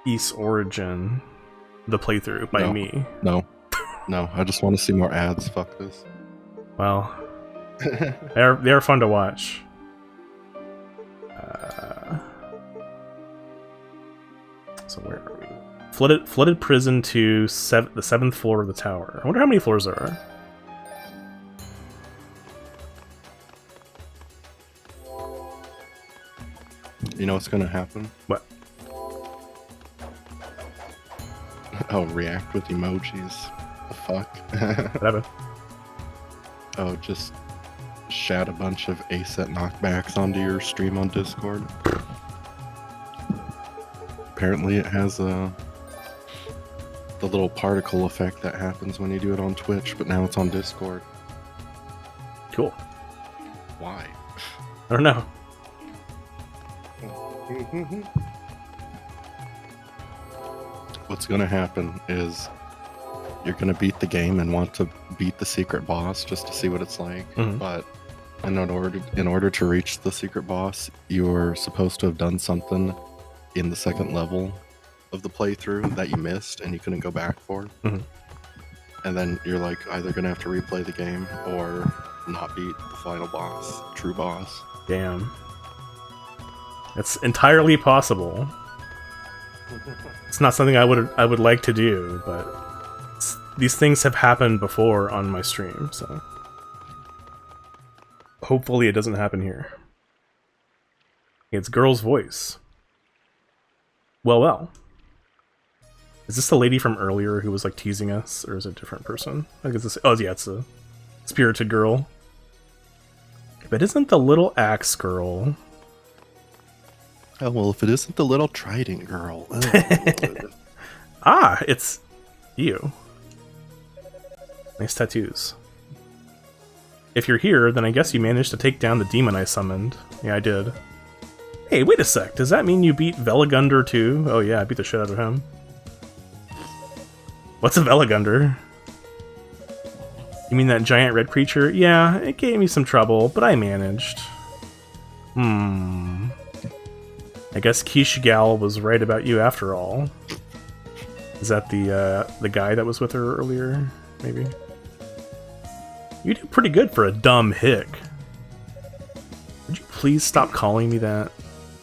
East Origin, the playthrough by me. No, I just want to see more ads. Fuck this. Well, they're fun to watch. So where are we? Flooded prison to the 7th floor of the tower. I wonder how many floors there are. You know what's gonna happen? What? Oh, react with emojis. The fuck? Whatever. Oh, just shat a bunch of ASET knockbacks onto your stream on Discord. Apparently it has the little particle effect that happens when you do it on Twitch, but now it's on Discord. Cool. Why? I don't know. What's gonna happen is you're gonna beat the game and want to beat the secret boss just to see what it's like. Mhm. But in order to reach the secret boss, you're supposed to have done something in the second level of the playthrough that you missed and you couldn't go back for. Mhm. And then you're like either gonna have to replay the game or not beat the final boss, true boss. Damn. It's entirely possible. It's not something I would like to do, but these things have happened before on my stream, so hopefully it doesn't happen here. It's girl's voice. Well. Is this the lady from earlier who was like teasing us, or is it a different person? I guess this. Oh yeah, it's a spirited girl. But isn't the little axe girl? Oh well, if it isn't the little trident girl. Ah, it's you. Nice tattoos. If you're here, then I guess you managed to take down the demon I summoned. Yeah, I did. Hey, wait a sec. Does that mean you beat Velagunder too? Oh yeah, I beat the shit out of him. What's a Velagunder? You mean that giant red creature? Yeah, it gave me some trouble, but I managed. I guess Kishigal was right about you after all. Is that the guy that was with her earlier? Maybe? You do pretty good for a dumb hick. Would you please stop calling me that?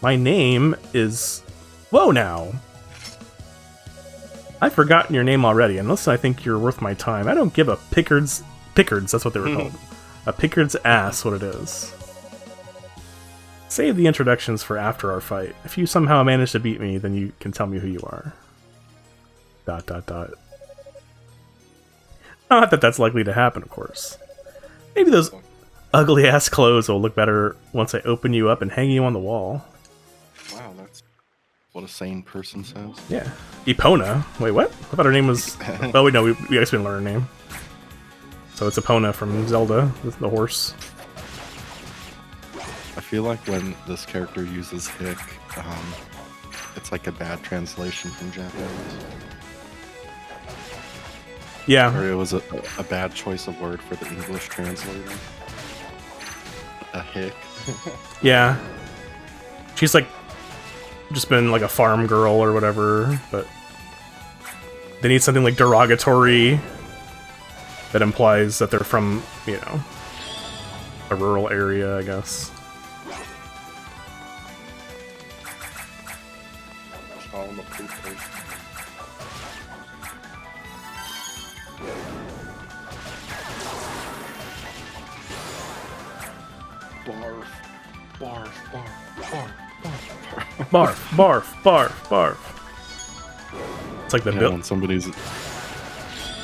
My name is... Whoa now! I've forgotten your name already, unless I think you're worth my time. I don't give a Pickard's... Pickard's, that's what they were called. A Pickard's ass, what it is. Save the introductions for after our fight. If you somehow manage to beat me, then you can tell me who you are. ... Not that that's likely to happen, of course. Maybe those ugly-ass clothes will look better once I open you up and hang you on the wall. Wow, that's what a sane person says. Yeah. Epona? Wait, what? I thought her name was... Oh, wait, no, we actually didn't learn her name. So it's Epona from Zelda, the horse. I feel like when this character uses hick, it's like a bad translation from Japanese. Yeah. Or it was a bad choice of word for the English translator. A hick. Yeah. She's like just been like a farm girl or whatever, but they need something like derogatory that implies that they're from, you know, a rural area, I guess. Barf, barf, barf, barf. It's like the yeah, Bill. when somebody's...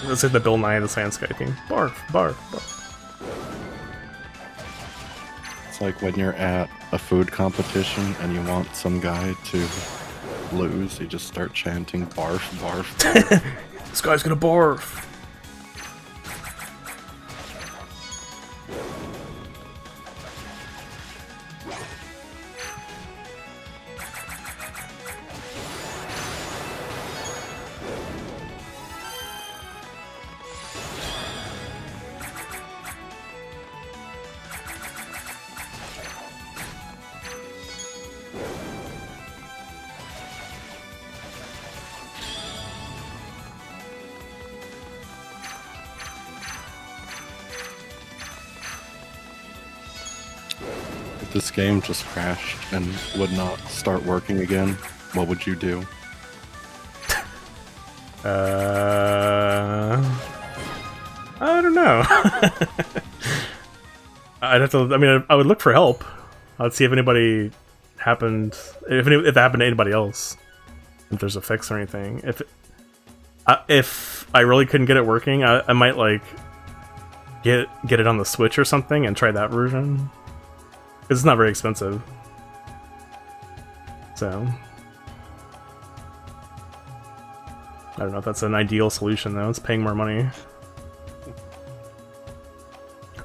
It's like the Bill Nye the Science Guy thing. Barf, barf, barf. It's like when you're at a food competition and you want some guy to lose, you just start chanting barf, barf, barf. This guy's gonna barf. this game just crashed and would not start working again, what would you do? I don't know. I'd have to. I mean, I would look for help. I'd see if anybody happened. If it happened to anybody else. If there's a fix or anything. If I really couldn't get it working, I might like get it on the Switch or something and try that version. It's not very expensive. So I don't know if that's an ideal solution though. It's paying more money.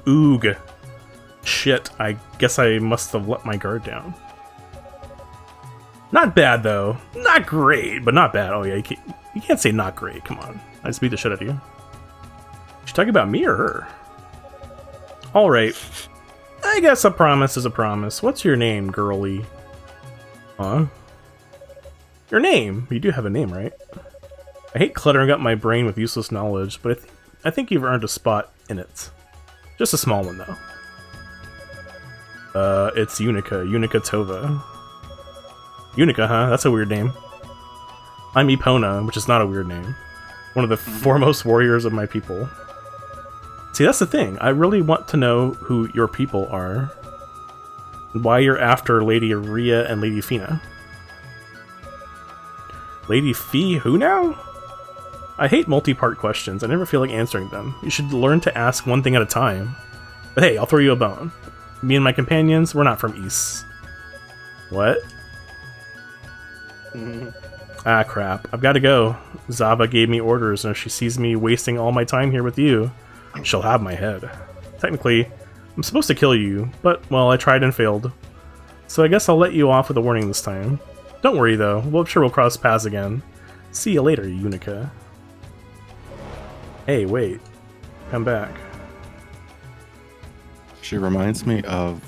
Oog. Shit, I guess I must have let my guard down. Not bad though. Not great, but not bad. Oh yeah, you can't say not great. Come on. I just beat the shit out of you. She talking about me or her? Alright. I guess a promise is a promise. What's your name, girly? Huh? Your name? You do have a name, right? I hate cluttering up my brain with useless knowledge, but I think you've earned a spot in it. Just a small one, though. It's Unica Tova. Unica, huh? That's a weird name. I'm Epona, which is not a weird name. One of the foremost warriors of my people. See, that's the thing. I really want to know who your people are. And why you're after Lady Rhea and Lady Fina. Lady Fee who now? I hate multi-part questions. I never feel like answering them. You should learn to ask one thing at a time. But hey, I'll throw you a bone. Me and my companions, we're not from East. What? Ah, crap. I've got to go. Zava gave me orders, and if she sees me wasting all my time here with you, she'll have my head. Technically, I'm supposed to kill you, but, well, I tried and failed. So I guess I'll let you off with a warning this time. Don't worry, though. I'm sure we'll cross paths again. See you later, Unica. Hey, wait. Come back. She reminds me of,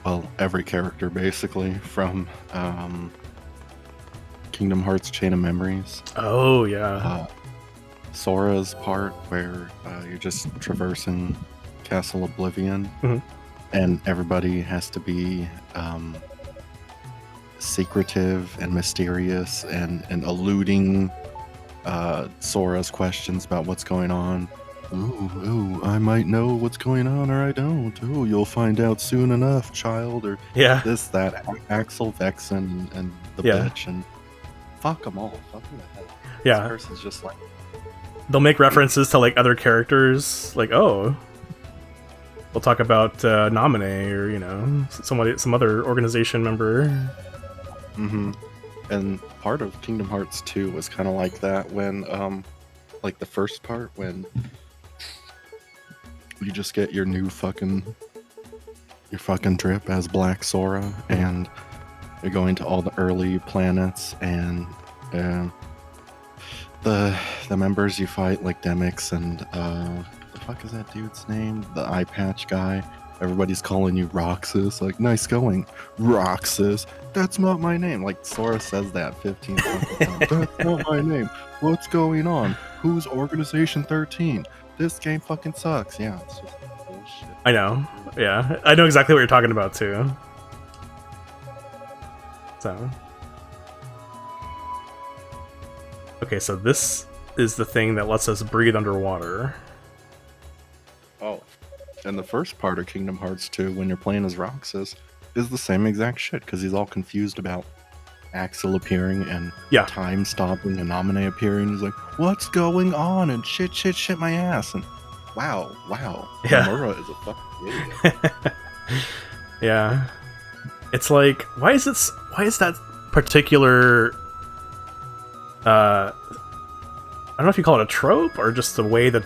well, every character, basically, from Kingdom Hearts Chain of Memories. Oh, yeah. Sora's part, where you're just traversing Castle Oblivion, and everybody has to be secretive and mysterious and eluding Sora's questions about what's going on. Ooh, I might know what's going on or I don't. Ooh, you'll find out soon enough, child. Or this, that, Axel, Vexen, and the bitch, and fuck them all. Fuck them the hell. Yeah. This person's just like... They'll make references to like other characters, like, oh, we'll talk about Nominee or, you know, some other organization member. And part of Kingdom Hearts 2 was kind of like that when, like the first part, when you just get your new fucking trip as Black Sora, and you're going to all the early planets, and the members you fight, like Demix and the fuck is that dude's name? The eye patch guy. Everybody's calling you Roxas. Like, nice going, Roxas. That's not my name. Like, Sora says that 15 times. That's not my name. What's going on? Who's Organization 13? This game fucking sucks. Yeah, it's just bullshit. I know. Yeah, I know exactly what you're talking about too. So, okay, so this is the thing that lets us breathe underwater. Oh, and the first part of Kingdom Hearts 2, when you're playing as Roxas, is the same exact shit, because he's all confused about Axel appearing and time stopping and Nominee appearing. He's like, what's going on? And shit my ass. And wow. Yeah. Nomura is a fucking idiot. Yeah. It's like, why is that particular I don't know if you call it a trope or just the way that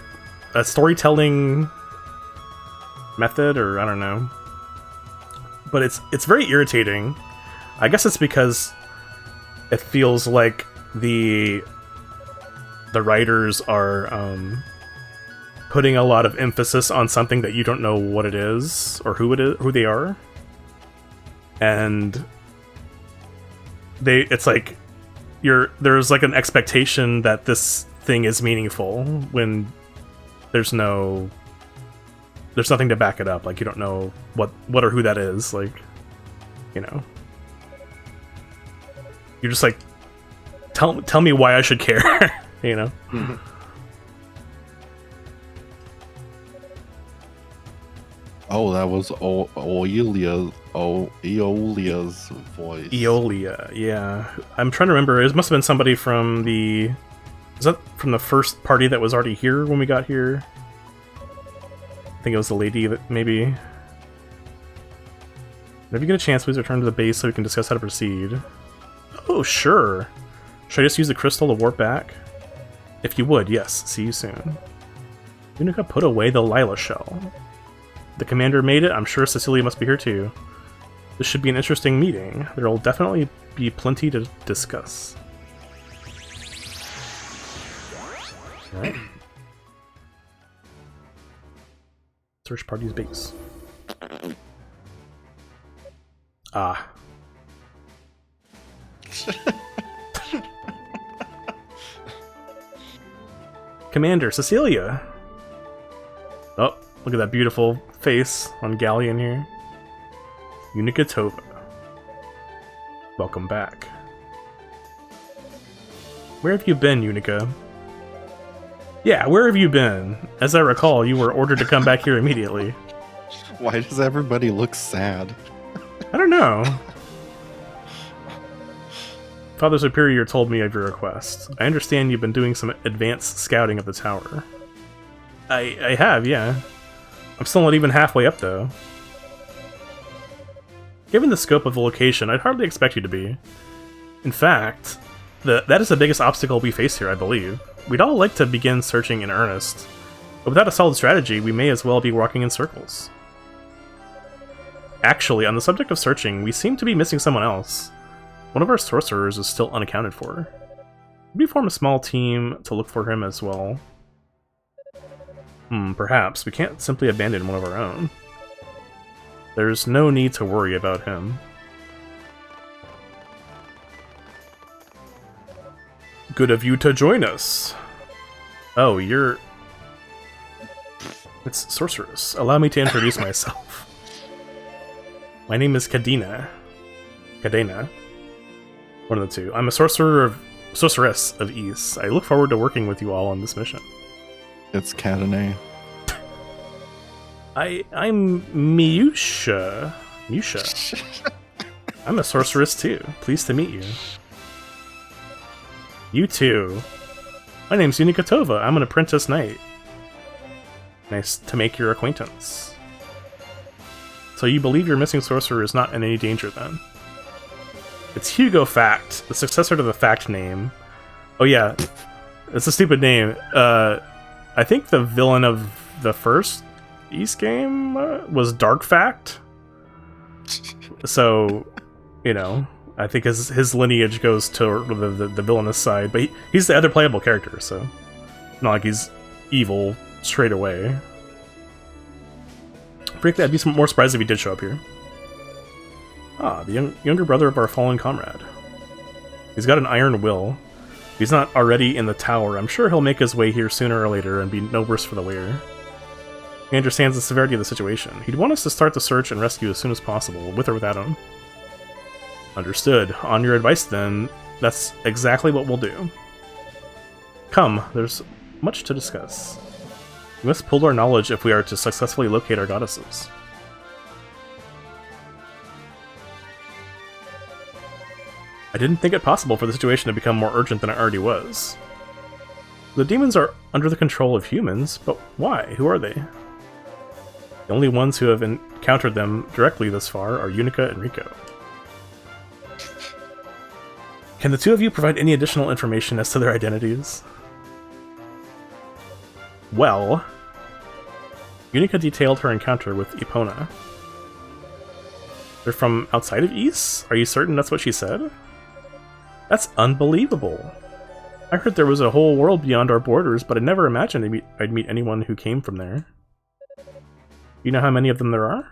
a storytelling method, or I don't know. But it's very irritating. I guess it's because it feels like the writers are putting a lot of emphasis on something that you don't know what it is or who they are, and it's like there's like an expectation that this thing is meaningful when there's no there's nothing to back it up. Like, you don't know what or who that is. Like, you know. You're just like, tell me why I should care, you know? Oh, that was Eolia's voice. Eolia, yeah. I'm trying to remember. It must have been somebody from the... Was that from the first party that was already here when we got here? I think it was the lady that maybe... Whenever you get a chance, please return to the base so we can discuss how to proceed. Oh, sure. Should I just use the crystal to warp back? If you would, yes. See you soon. Unica put away the Lila shell. The commander made it. I'm sure Cecilia must be here too. This should be an interesting meeting. There will definitely be plenty to discuss. Alright. Search party's base. Ah. Commander, Cecilia! Oh, look at that beautiful face on Galleon here. Unica Tova. Welcome back. Where have you been, Unica? Yeah, where have you been? As I recall, you were ordered to come back here immediately. Why does everybody look sad? I don't know. Father Superior told me of your request. I understand you've been doing some advanced scouting of the tower. I have, yeah. I'm still not even halfway up, though. Given the scope of the location, I'd hardly expect you to be. In fact, that is the biggest obstacle we face here, I believe. We'd all like to begin searching in earnest, but without a solid strategy, we may as well be walking in circles. Actually, on the subject of searching, we seem to be missing someone else. One of our sorcerers is still unaccounted for. Maybe form a small team to look for him as well. Perhaps. We can't simply abandon one of our own. There's no need to worry about him. Good of you to join us. Oh, you're... It's Sorceress. Allow me to introduce myself. My name is Cadena. Cadena. One of the two. I'm a sorceress of East. I look forward to working with you all on this mission. It's Cadena. I'm Miusha. Miusha. I'm a sorceress too. Pleased to meet you. You too. My name's Unica Tova. I'm an apprentice knight. Nice to make your acquaintance. So you believe your missing sorcerer is not in any danger then? It's Hugo Fact, the successor to the Fact name. Oh yeah, it's a stupid name. I think the villain of the first East game was Dark Fact. So, you know, I think his lineage goes to the villainous side, but he's the other playable character, so not like he's evil straight away. Frankly, I'd be more surprised if he did show up here. Ah, the younger brother of our fallen comrade. He's got an iron will. If he's not already in the tower, I'm sure he'll make his way here sooner or later and be no worse for the wear. He understands the severity of the situation. He'd want us to start the search and rescue as soon as possible, with or without him. Understood. On your advice, then, that's exactly what we'll do. Come, there's much to discuss. We must pool our knowledge if we are to successfully locate our goddesses. I didn't think it possible for the situation to become more urgent than it already was. The demons are under the control of humans, but why? Who are they? The only ones who have encountered them directly thus far are Unica and Rico. Can the two of you provide any additional information as to their identities? Well, Unica detailed her encounter with Epona. They're from outside of East? Are you certain that's what she said? That's unbelievable. I heard there was a whole world beyond our borders, but I never imagined I'd meet anyone who came from there. You know how many of them there are?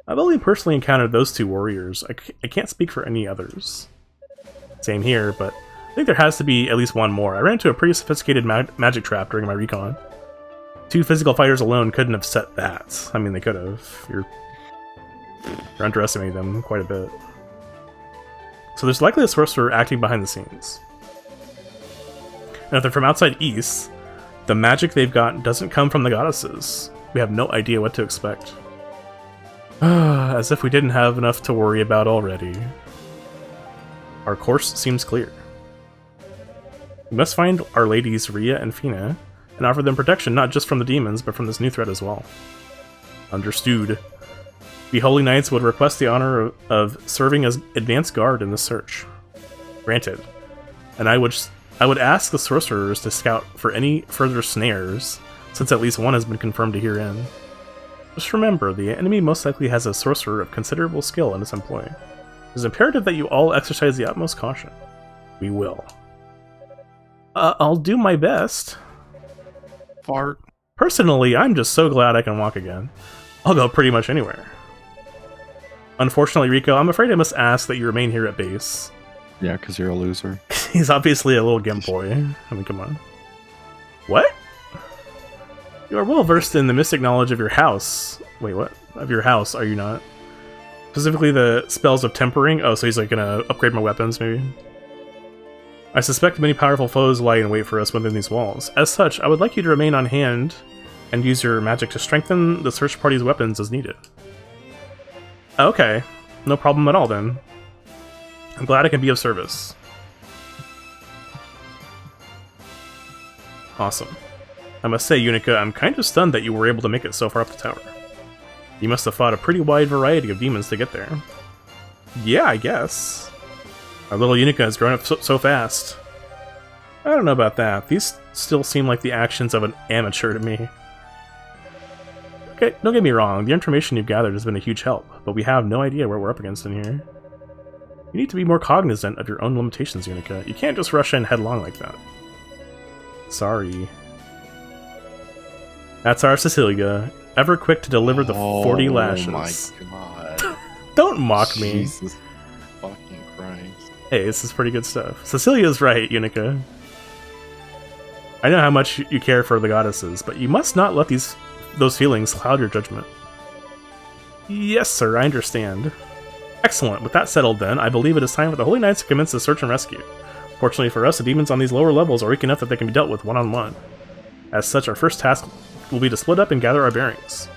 I've only personally encountered those two warriors. I can't speak for any others. Same here, but I think there has to be at least one more. I ran into a pretty sophisticated magic trap during my recon. 2 physical fighters alone couldn't have set that. I mean, they could have. You're underestimating them quite a bit. So there's likely a sorcerer acting behind the scenes. And if they're from outside East, the magic they've got doesn't come from the goddesses. We have no idea what to expect. As if we didn't have enough to worry about already. Our course seems clear. We must find our ladies Rhea and Fina, and offer them protection not just from the demons, but from this new threat as well. Understood. The Holy Knights would request the honor of serving as advanced guard in this search. Granted. And I would ask the sorcerers to scout for any further snares, since at least one has been confirmed to herein. Just remember, the enemy most likely has a sorcerer of considerable skill in its employ. It is imperative that you all exercise the utmost caution. We will. I'll do my best. Fart. Personally, I'm just so glad I can walk again. I'll go pretty much anywhere. Unfortunately, Rico, I'm afraid I must ask that you remain here at base. Yeah, because you're a loser. He's obviously a little gimp boy. I mean, come on. What? You are well versed in the mystic knowledge of your house. Wait, what? Of your house, are you not? Specifically the spells of tempering? Oh, so he's like gonna upgrade my weapons, maybe? I suspect many powerful foes lie in wait for us within these walls. As such, I would like you to remain on hand and use your magic to strengthen the search party's weapons as needed. Okay, no problem at all then. I'm glad I can be of service. Awesome. I must say, Unica, I'm kind of stunned that you were able to make it so far up the tower. You must have fought a pretty wide variety of demons to get there. Yeah, I guess. Our little Unica has grown up so fast. I don't know about that. These still seem like the actions of an amateur to me. Okay, don't get me wrong, the information you've gathered has been a huge help, but we have no idea what we're up against in here. You need to be more cognizant of your own limitations, Unica. You can't just rush in headlong like that. Sorry. That's our Cecilia, ever quick to deliver the 40 lashes. Oh my god. Don't mock me. Jesus fucking Christ. Hey, this is pretty good stuff. Cecilia's right, Unica. I know how much you care for the goddesses, but you must not let those feelings cloud your judgment. Yes, sir, I understand. Excellent. With that settled then, I believe it is time for the Holy Knights to commence the search and rescue. Fortunately for us, the demons on these lower levels are weak enough that they can be dealt with one-on-one. As such, our first task will be to split up and gather our bearings.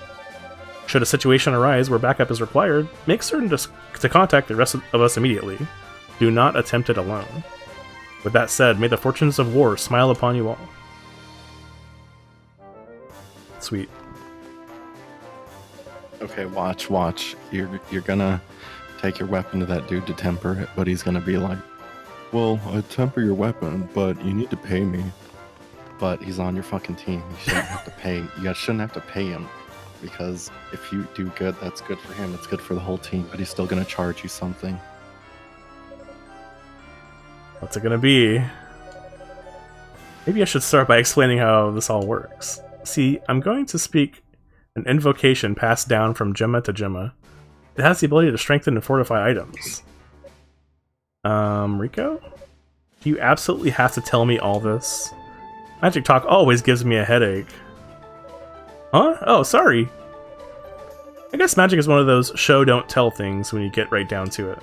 Should a situation arise where backup is required, make certain to contact the rest of us immediately. Do not attempt it alone. With that said, may the fortunes of war smile upon you all. Sweet. Okay, watch. You're gonna take your weapon to that dude to temper it, but he's gonna be like, well, I temper your weapon, but you need to pay me. But he's on your fucking team. You shouldn't have to pay. You shouldn't have to pay him, because if you do good, that's good for him. It's good for the whole team. But he's still gonna charge you something. What's it gonna be? Maybe I should start by explaining how this all works. See, I'm going to speak an invocation passed down from Gemma to Gemma. It has the ability to strengthen and fortify items. Rico? Do you absolutely have to tell me all this? Magic talk always gives me a headache. Huh? Oh, sorry. I guess magic is one of those show don't tell things when you get right down to it.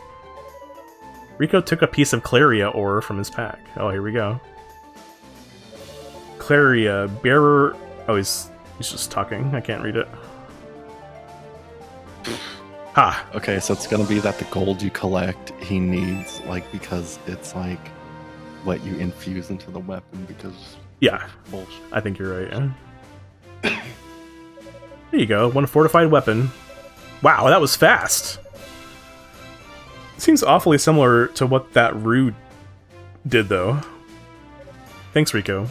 Rico took a piece of Claria ore from his pack. Oh, here we go. Claria, bearer... Oh, he's just talking. I can't read it. Ha! Okay, so it's gonna be that the gold you collect, he needs, like, because it's like what you infuse into the weapon, because... Yeah, bullshit. I think you're right, yeah. There you go, one fortified weapon. Wow, that was fast! Seems awfully similar to what that Rue did, though. Thanks, Rico.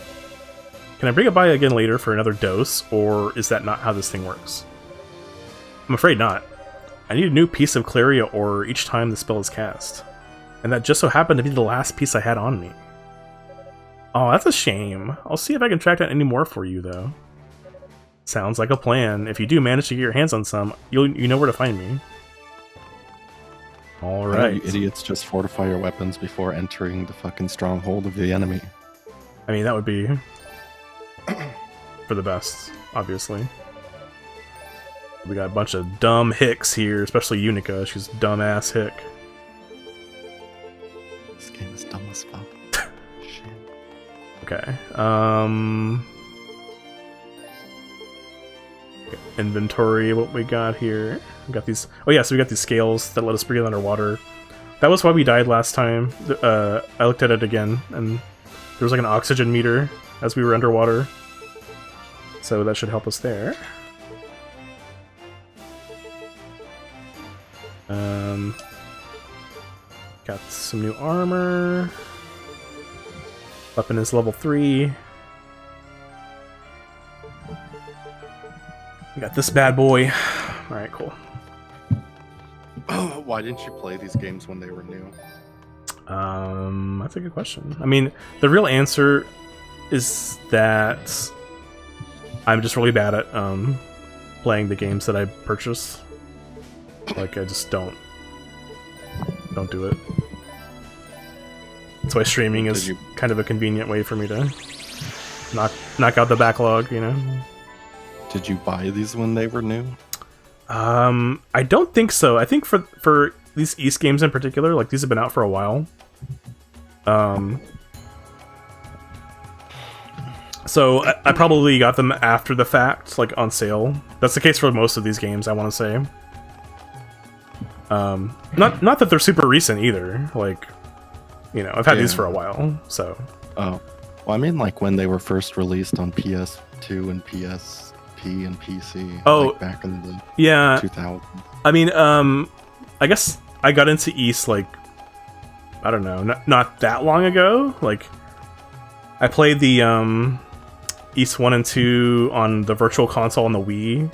Can I bring it by again later for another dose, or is that not how this thing works? I'm afraid not. I need a new piece of Claria ore each time the spell is cast. And that just so happened to be the last piece I had on me. Oh, that's a shame. I'll see if I can track down any more for you, though. Sounds like a plan. If you do manage to get your hands on some, you know where to find me. Alright. You idiots just fortify your weapons before entering the fucking stronghold of the enemy. I mean, that would be... for the best. obviously. We got a bunch of dumb hicks here, especially Unica. She's a dumbass hick. This game is dumb as fuck. Shit. Okay. Inventory, what we got here. We got these. Oh yeah, so we got these scales that let us breathe underwater. That was why we died last time. I looked at it again, and there was like an oxygen meter as we were underwater. So that should help us there. Got some new armor. Weapon is level 3. We got this bad boy. Alright, cool. Why didn't you play these games when they were new? That's a good question. I mean, the real answer is that I'm just really bad at playing the games that I purchase. Like, I just don't do it. That's why streaming is kind of a convenient way for me to knock out the backlog, you know? Did you buy these when they were new? I don't think so. I think for these East games in particular, like, these have been out for a while. So I probably got them after the fact, like, on sale. That's the case for most of these games, I want to say. Not that they're super recent either. Like, you know, I've had these for a while, so. Oh, well, I mean, like when they were first released on PS2 and PSP and PC. Oh, like back in the 2000s. I mean, I guess I got into East like, I don't know, not that long ago. Like, I played the East 1 and 2 on the Virtual Console on the Wii.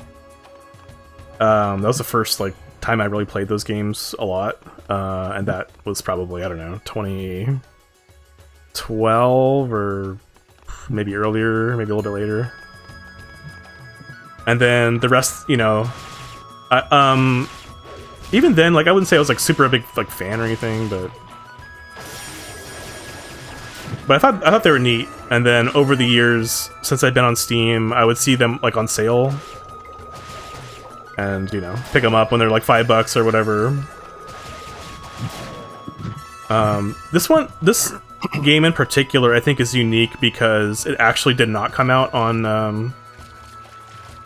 That was the first like time I really played those games a lot, and that was probably, I don't know, 2012 or maybe earlier, maybe a little bit later. And then the rest, you know, even then, like, I wouldn't say I was like super big like fan or anything, but I thought they were neat. And then over the years, since I'd been on Steam, I would see them like on sale, and, you know, pick them up when they're like $5 or whatever. This game in particular, I think, is unique because it actually did not come out on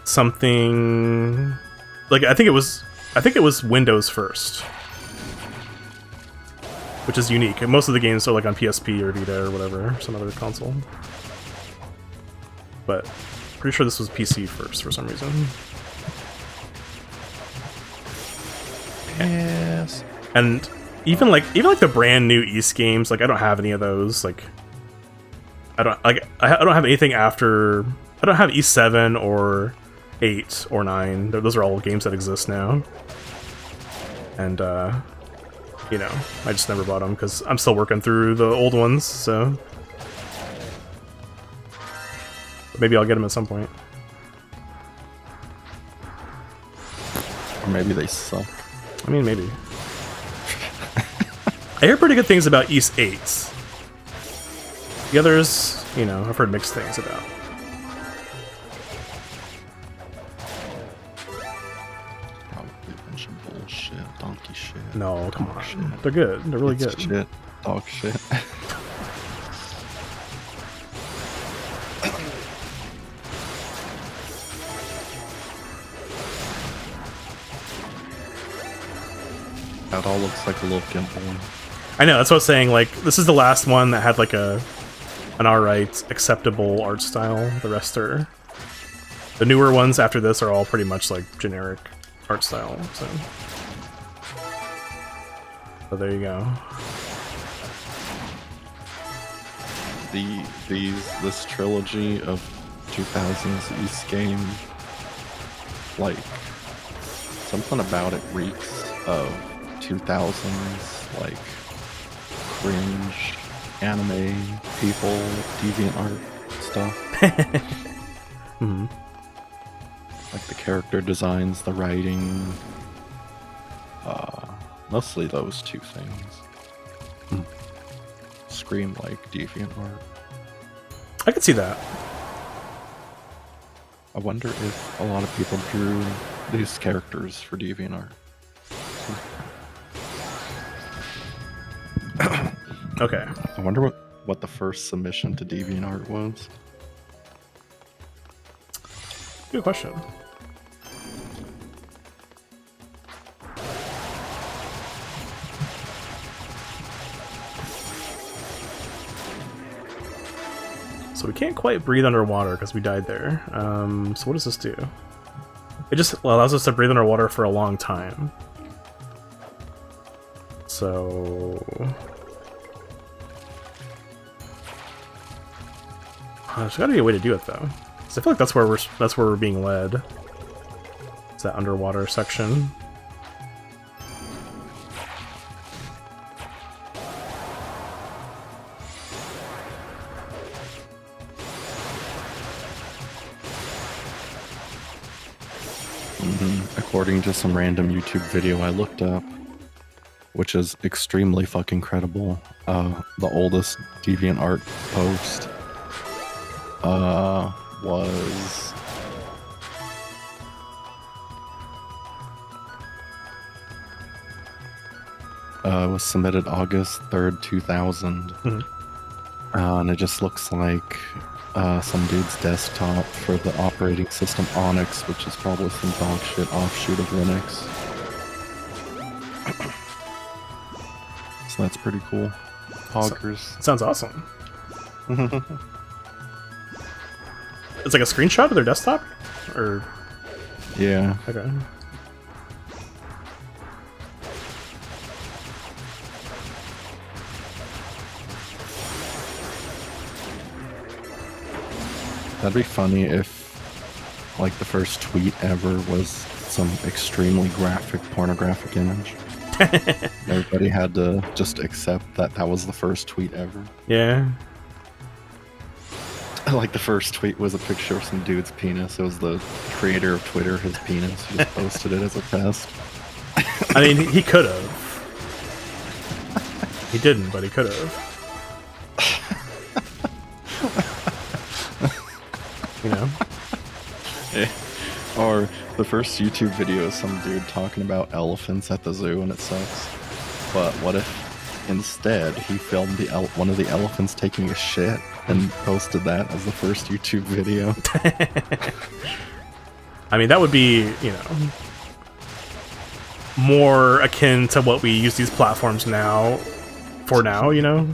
something like, I think it was Windows first, which is unique. Most of the games are like on PSP or Vita or whatever, some other console. But pretty sure this was PC first for some reason. Yes. And even like the brand new East games, like, I don't have any of those. Like, I don't have anything after. I don't have East 7 or 8 or 9. Those are all games that exist now. And you know, I just never bought them because I'm still working through the old ones. So maybe I'll get them at some point. Or maybe they suck. I mean, maybe. I hear pretty good things about East 8s. The others, you know, I've heard mixed things about. Probably a bunch of bullshit, donkey shit. No, come dog on. shit. They're good. They're really It's good. Shit, dog shit. That all looks like a little gimple one. I know, that's what I was saying. Like, this is the last one that had like an alright, acceptable art style. The rest are, the newer ones after this are all pretty much like generic art style. So there you go. This trilogy of 2000s East game, like, something about it reeks of 2000s, like, cringe anime people, deviant art stuff. Mm-hmm. Like the character designs, the writing, mostly those two things. Mm. Scream like deviant art. I could see that. I wonder if a lot of people drew these characters for DeviantArt. Okay. I wonder what the first submission to DeviantArt was. Good question. So we can't quite breathe underwater because we died there. So what does this do? It just allows us to breathe underwater for a long time. So... there's gotta be a way to do it though. So I feel like that's where we're being led. It's that underwater section. According to some random YouTube video I looked up, which is extremely fucking credible, the oldest DeviantArt post was submitted August 3rd, 2000. And it just looks like some dude's desktop for the operating system Onyx, which is probably some dog shit offshoot of Linux. So that's pretty cool. Hoggers. Sounds awesome. It's like a screenshot of their desktop? Or... yeah. Okay. That'd be funny if, like, the first tweet ever was some extremely graphic, pornographic image. Everybody had to just accept that that was the first tweet ever. Yeah. Like, the first tweet was a picture of some dude's penis. It was the creator of Twitter, his penis. He just posted it as a test. I mean, he could have. He didn't, but he could have. You know? Yeah. Or the first YouTube video is some dude talking about elephants at the zoo and it sucks. But what if instead he filmed one of the elephants taking a shit and posted that as the first YouTube video? I mean, that would be, you know, more akin to what we use these platforms now for now, you know?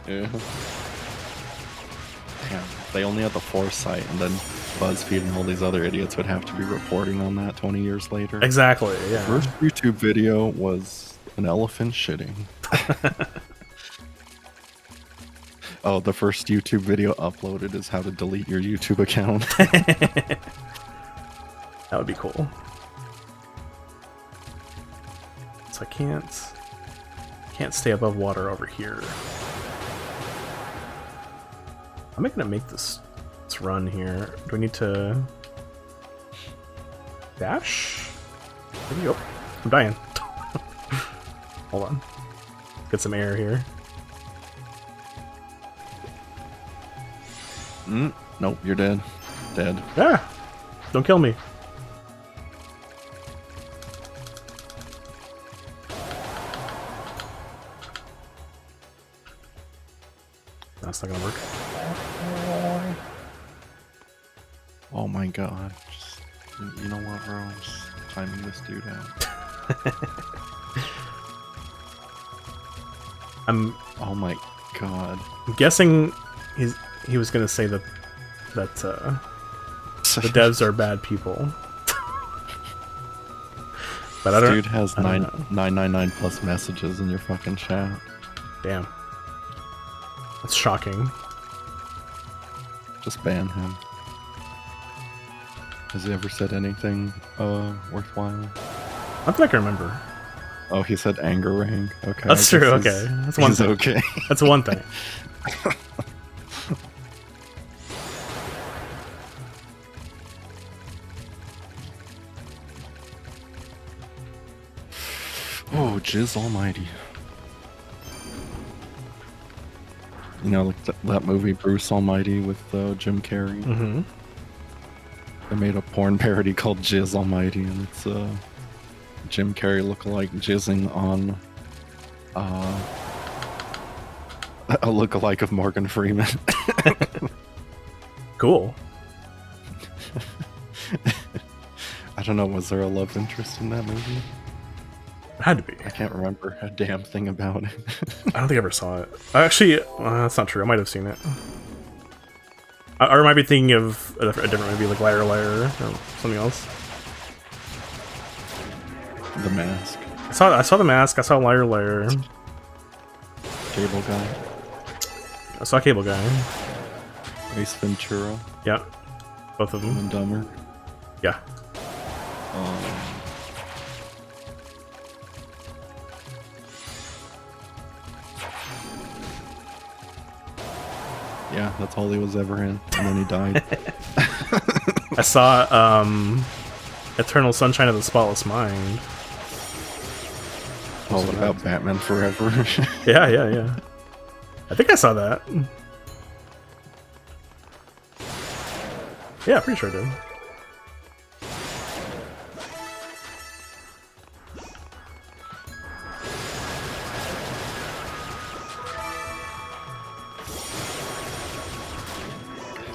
Yeah. Damn, they only had the foresight, and then BuzzFeed and all these other idiots would have to be reporting on that 20 years later. Exactly, yeah. The first YouTube video was an elephant shitting. Oh, the first YouTube video uploaded is how to delete your YouTube account. That would be cool. So I can't stay above water over here. I'm gonna make this run here. Do we need to dash? Maybe. Oh, I'm dying. Hold on. Get some air here. Nope, you're dead. Dead. Ah! Don't kill me. That's not gonna work. Oh my god. Just, you know what, bro? I'm just timing this dude out. Oh my god. I'm guessing he was gonna say that the devs are bad people. But I don't. Dude has 999 plus messages in your fucking chat. Damn. That's shocking. Just ban him. Has he ever said anything worthwhile? I think I can remember. Oh, he said anger ring. Okay. That's true. Okay, that's one thing. Okay. That's one thing. Oh, Jizz Almighty. You know, like that movie Bruce Almighty with Jim Carrey? Mm-hmm. They made a porn parody called Jizz Almighty, and it's Jim Carrey lookalike jizzing on a lookalike of Morgan Freeman. Cool. I don't know, was there a love interest in that movie? It had to be. I can't remember a damn thing about it. I don't think I ever saw it. Actually, that's not true. I might have seen it. Or I might be thinking of a different movie, like Liar Liar or something else. The Mask. I saw The Mask. I saw Liar Liar. Cable Guy. I saw Cable Guy. Ace Ventura. Yeah, both of Dumb them. and Dumber. Yeah. Yeah, that's all he was ever in, and then he died. I saw Eternal Sunshine of the Spotless Mind. Oh, what about Batman Forever? Yeah. I think I saw that. Yeah, pretty sure I did.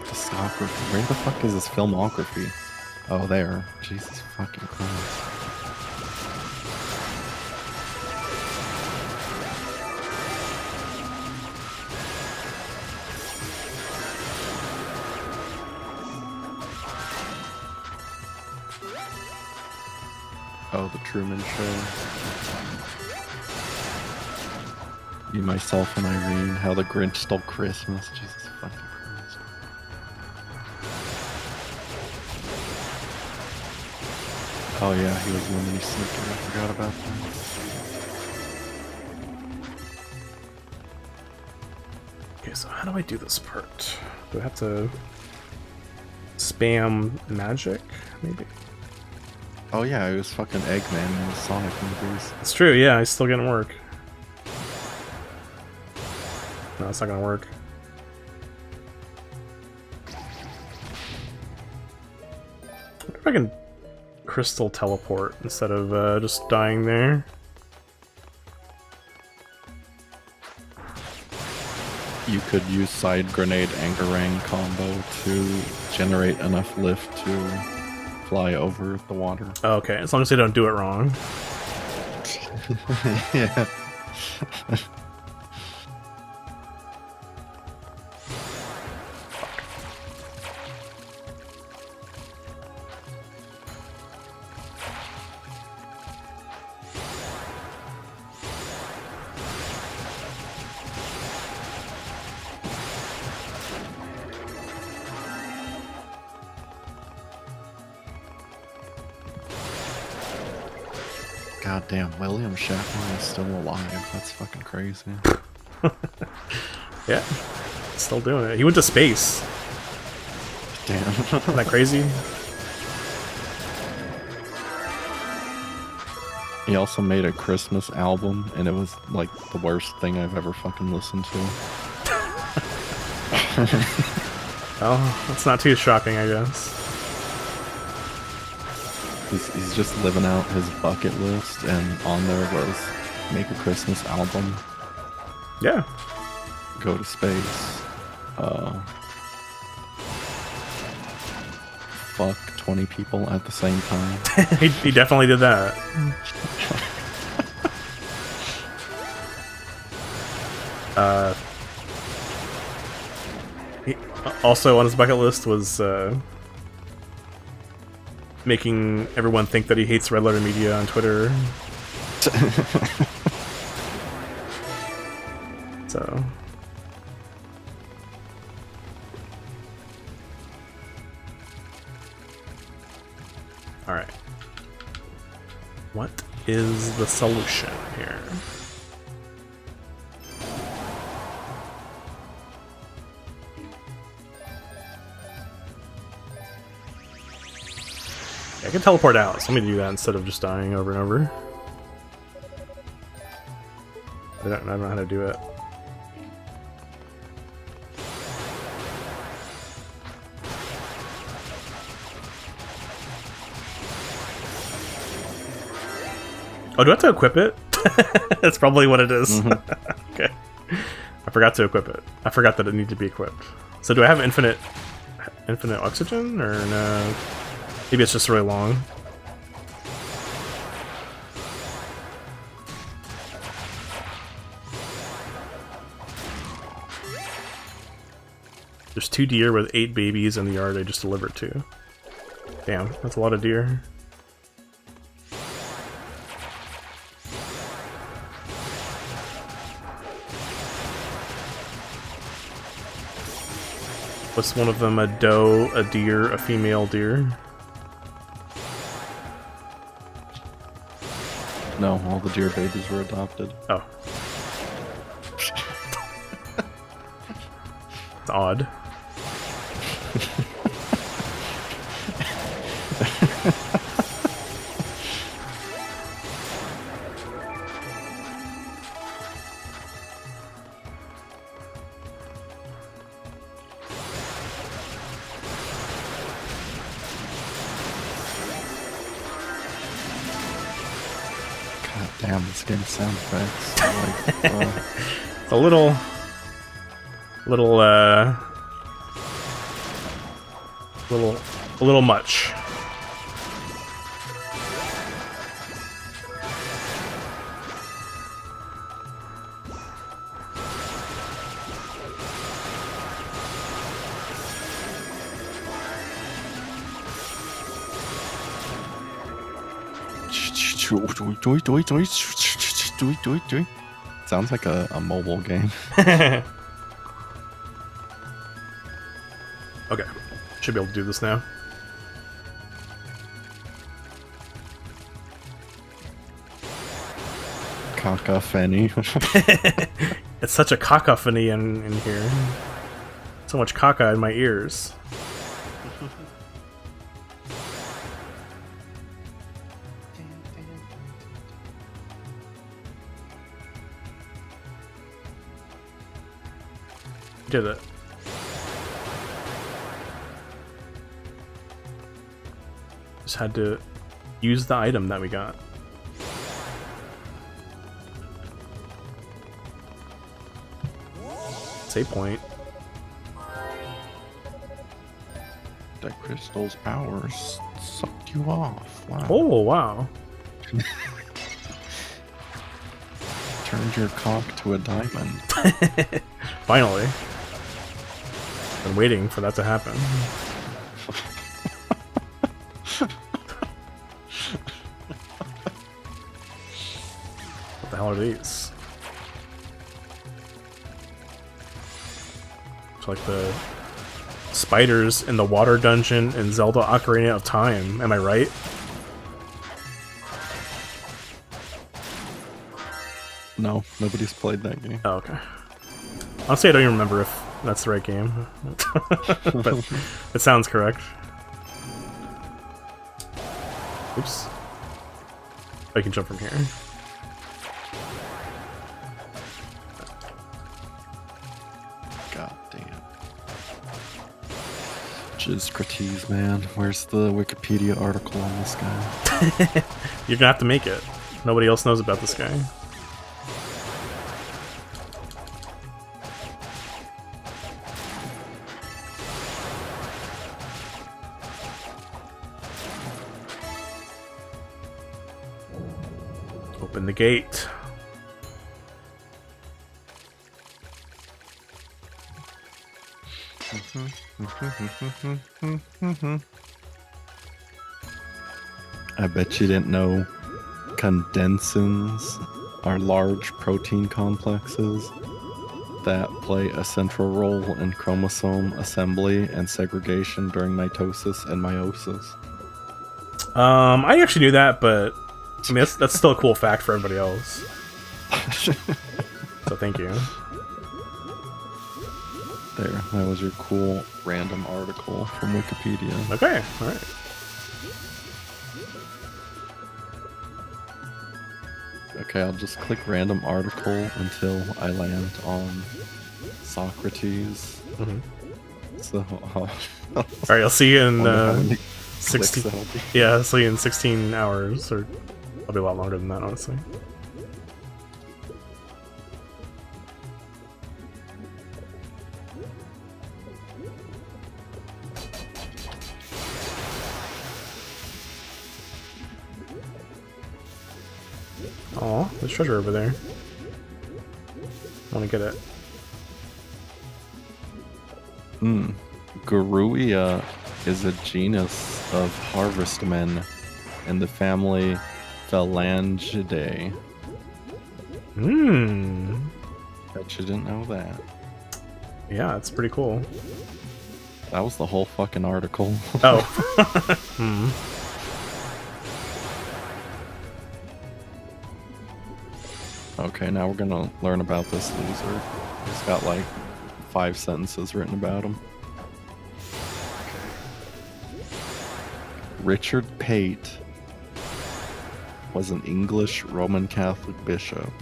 Discography. Where the fuck is this filmography? Oh, there. Jesus fucking Christ. Oh, The Truman Show. Me, Myself, and Irene. How the Grinch Stole Christmas. Jesus fucking Christ. Oh yeah, he was Lemony Snicket. I forgot about that. Okay, so how do I do this part? Do I have to spam magic, maybe? Oh yeah, he was fucking Eggman in the Sonic movies. It's true, yeah, I still getting work. No, it's not gonna work. I wonder if I can crystal teleport instead of just dying there. You could use side grenade Angerang combo to generate enough lift to fly over the water. Oh, okay, as long as they don't do it wrong. Yeah. Goddamn, William Shatner is still alive. That's fucking crazy. Yeah, still doing it. He went to space. Damn. Isn't that crazy? He also made a Christmas album, and it was like the worst thing I've ever fucking listened to. Oh, that's not too shocking, I guess. He's just living out his bucket list, and on there was make a Christmas album, Yeah. go to space, fuck 20 people at the same time. he definitely did that. He, also on his bucket list was making everyone think that he hates Red Letter Media on Twitter. So alright. What is the solution here? I can teleport out, so let me do that instead of just dying over and over. I don't know how to do it. Oh, do I have to equip it? That's probably what it is. Mm-hmm. Okay. I forgot to equip it. I forgot that it needed to be equipped. So do I have infinite oxygen, or no? Maybe it's just really long. There's 2 deer with 8 babies in the yard I just delivered to. Damn, that's a lot of deer. What's one of them? A doe, a deer, a female deer? No, all the deer babies were adopted. Oh. It's odd. God damn, this game's sound effects. Like, It's a little much. sounds like a mobile game. Okay, should be able to do this now. Cacophony. It's such a cacophony in here. So much caca in my ears. Did it. Just had to use the item that we got. Save point. That crystal's powers sucked you off. Wow. Oh, wow. Turned your cock to a diamond. Finally. Been waiting for that to happen. What the hell are these? It's like the spiders in the water dungeon in Zelda Ocarina of Time. Am I right? No, nobody's played that game. Oh, okay. Honestly, I don't even remember if that's the right game. But it sounds correct. Oops. I can jump from here. God damn. Jizcrates, man. Where's the Wikipedia article on this guy? You're gonna have to make it. Nobody else knows about this guy. Open the gate. I bet you didn't know condensins are large protein complexes that play a central role in chromosome assembly and segregation during mitosis and meiosis. I actually knew that, but I mean that's still a cool fact for everybody else. So thank you. There, that was your cool random article from Wikipedia. Okay, alright. Okay, I'll just click random article until I land on Socrates. Mm-hmm. So, Alright, I'll see you in wonder how many 16. clicks that'll be. Yeah, I'll see you in 16 hours or Probably a lot longer than that, honestly. Aw, there's treasure over there. I want to get it. Guruia is a genus of harvestmen in the family Phalangidae. Bet you didn't know that. Yeah, it's pretty cool. That was the whole fucking article. Oh. Okay, now we're gonna learn about this loser. He's got like 5 sentences written about him. Richard Pate was an English Roman Catholic bishop.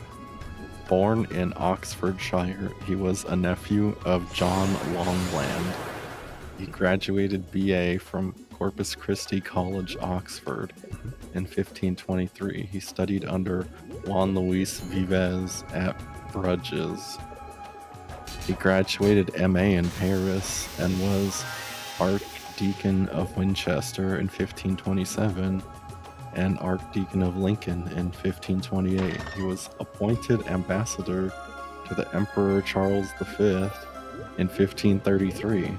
Born in Oxfordshire, he was a nephew of John Longland. He graduated BA from Corpus Christi College, Oxford in 1523. He studied under Juan Luis Vives at Bruges. He graduated MA in Paris and was Archdeacon of Winchester in 1527 and Archdeacon of Lincoln in 1528. He was appointed ambassador to the Emperor Charles V in 1533.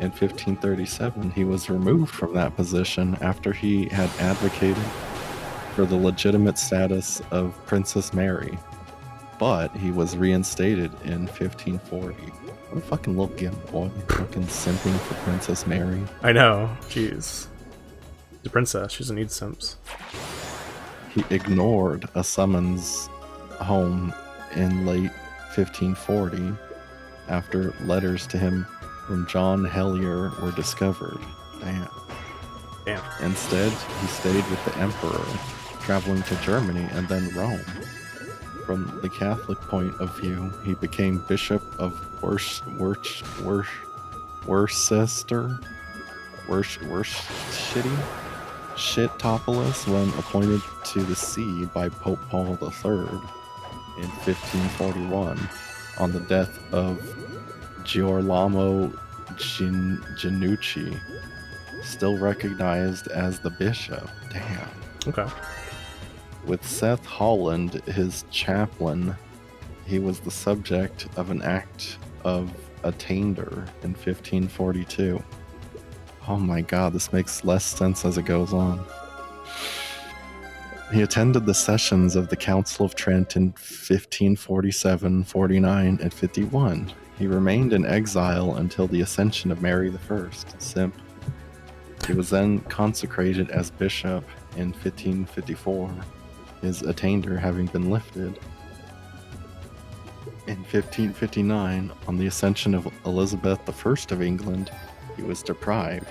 In 1537, he was removed from that position after he had advocated for the legitimate status of Princess Mary, but he was reinstated in 1540. What a fucking little gimp, boy. Fucking simping for Princess Mary. I know. Jeez. She's a princess. She doesn't need simps. He ignored a summons home in late 1540 after letters to him from John Helier were discovered. Damn. Instead, he stayed with the emperor, traveling to Germany and then Rome. From the Catholic point of view, he became Bishop of Worcester when appointed to the see by Pope Paul III in 1541 on the death of Girolamo Genucci, still recognized as the bishop. Damn. Okay. With Seth Holland, his chaplain, he was the subject of an act of attainder in 1542. Oh my god, this makes less sense as it goes on. He attended the sessions of the Council of Trent in 1547, 49, and 51. He remained in exile until the ascension of Mary I, Simp. He was then consecrated as bishop in 1554, his attainder having been lifted. In 1559, on the ascension of Elizabeth I of England, he was deprived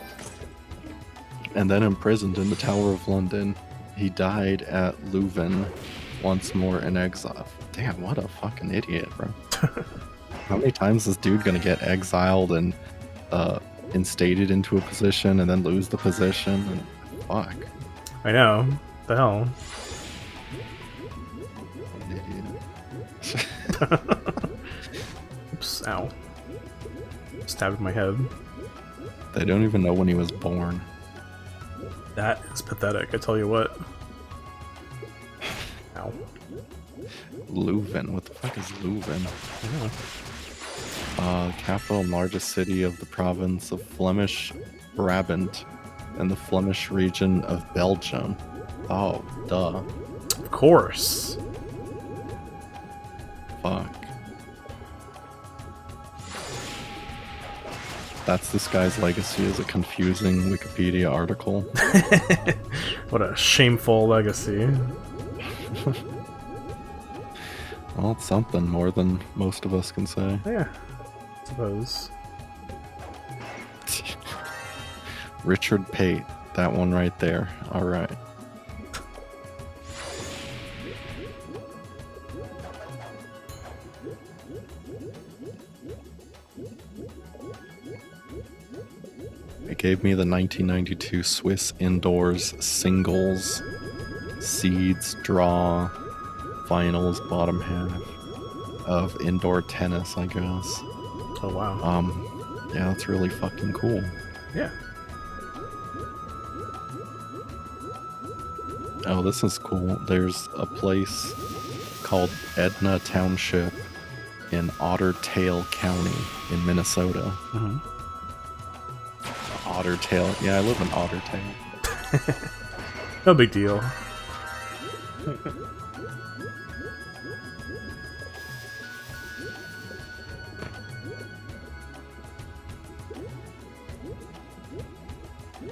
and then imprisoned in the Tower of London. He died at Leuven, once more in exile. Damn, what a fucking idiot, bro. How many times is this dude gonna get exiled and instated into a position and then lose the position? And fuck. I know. What the hell? Idiot. Oops, ow. Stabbed my head. They don't even know when he was born. That is pathetic, I tell you what. Ow. Leuven. What the fuck is Leuven? I know. Capital and largest city of the province of Flemish Brabant and the Flemish region of Belgium. Oh, duh. Of course. Fuck. That's this guy's legacy as a confusing Wikipedia article. What a shameful legacy. Well, it's something more than most of us can say. Yeah, I suppose. Richard Pate. That one right there. Alright. It gave me the 1992 Swiss Indoors Singles seeds, draw, finals, bottom half of indoor tennis, I guess. Oh wow. Yeah, that's really fucking cool. Yeah. Oh, this is cool. There's a place called Edna Township in Otter Tail County in Minnesota. Mm-hmm. Otter Tail. Yeah, I live in Otter Tail. No big deal.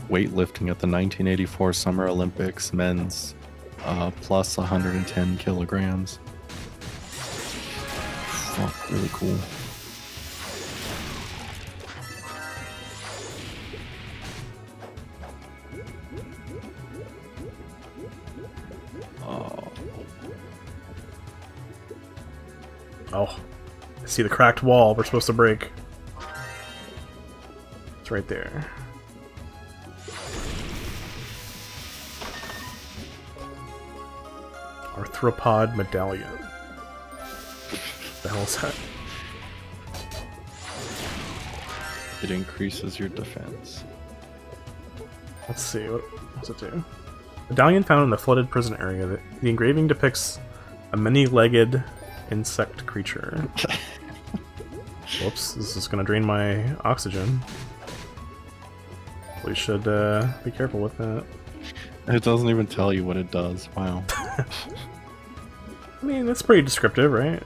Weightlifting at the 1984 Summer Olympics, men's plus 110 kilograms. Fuck, really cool. Oh, I see the cracked wall we're supposed to break. It's right there. Arthropod Medallion. What the hell is that? It increases your defense. Let's see, what does it do? Medallion found in the flooded prison area. The engraving depicts a many-legged insect creature. Whoops, this is gonna drain my oxygen. We should be careful with that. It doesn't even tell you what it does. Wow. I mean, that's pretty descriptive, right?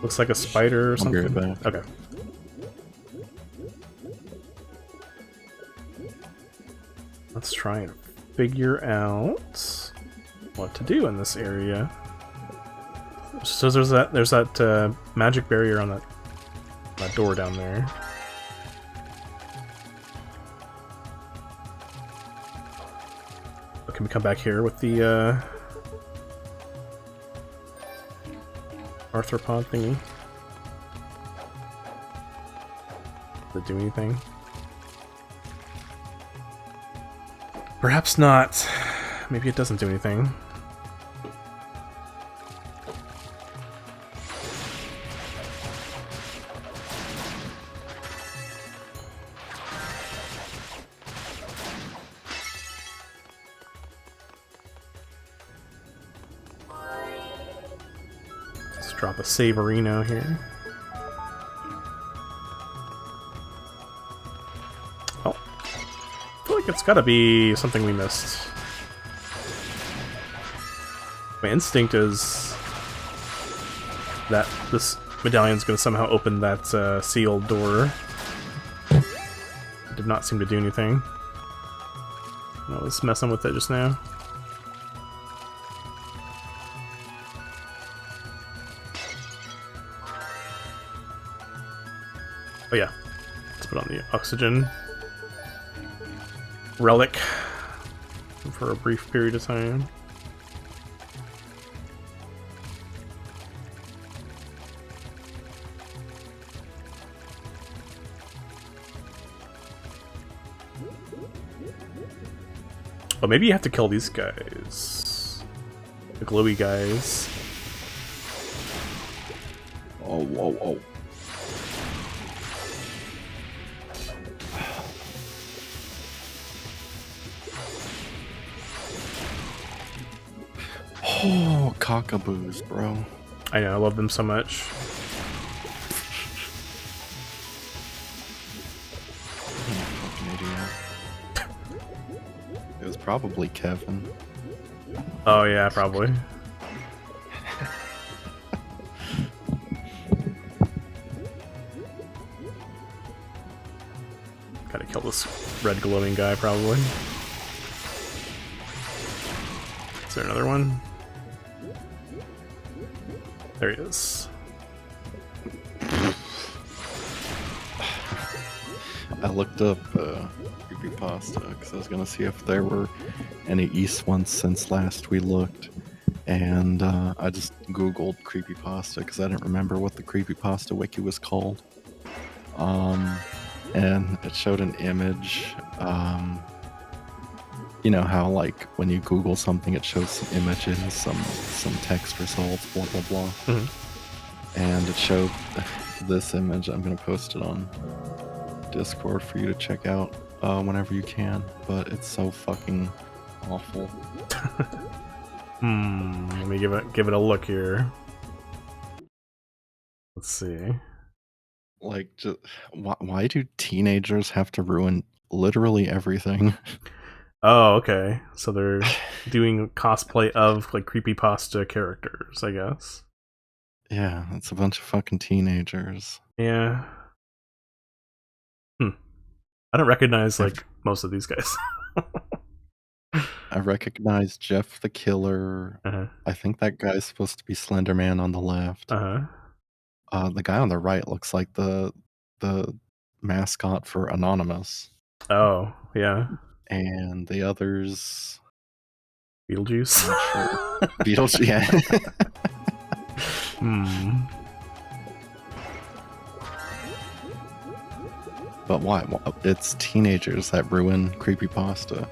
Looks like a spider or I'll be right something. back. Okay. Let's try and figure out what to do in this area. So there's that magic barrier on that door down there. Can we come back here with the arthropod thingy? Does it do anything? Perhaps not. Maybe it doesn't do anything. Let's drop a Saverino here. Oh. I feel like it's gotta be something we missed. My instinct is that this medallion's gonna somehow open that sealed door. It did not seem to do anything. I was messing with it just now. Oh yeah, let's put on the oxygen relic for a brief period of time. Oh, maybe you have to kill these guys. The glowy guys. Oh, whoa, oh. Oh, cockaboos, bro. I know, I love them so much. Fucking idiot. It was probably Kevin. Oh yeah, probably. Gotta kill this red glowing guy, probably. Is there another one? There he is. I looked up creepypasta because I was gonna see if there were any East ones since last we looked, and I just googled creepypasta because I didn't remember what the creepypasta wiki was called. And it showed an image You know how like when you Google something, it shows some images, some text results, blah blah blah, and it showed this image. I'm gonna post it on Discord for you to check out whenever you can. But it's so fucking awful. Let me give it a look here. Let's see. Like, just, why do teenagers have to ruin literally everything? Oh, okay. So they're doing cosplay of like creepypasta characters, I guess. Yeah, it's a bunch of fucking teenagers. Yeah. I don't recognize like most of these guys. I recognize Jeff the Killer. I think that guy's supposed to be Slender Man on the left. The guy on the right looks like the mascot for Anonymous. Oh, yeah. And the others... Beetlejuice? Sure. Beetlejuice, yeah. But why? It's teenagers that ruin creepypasta.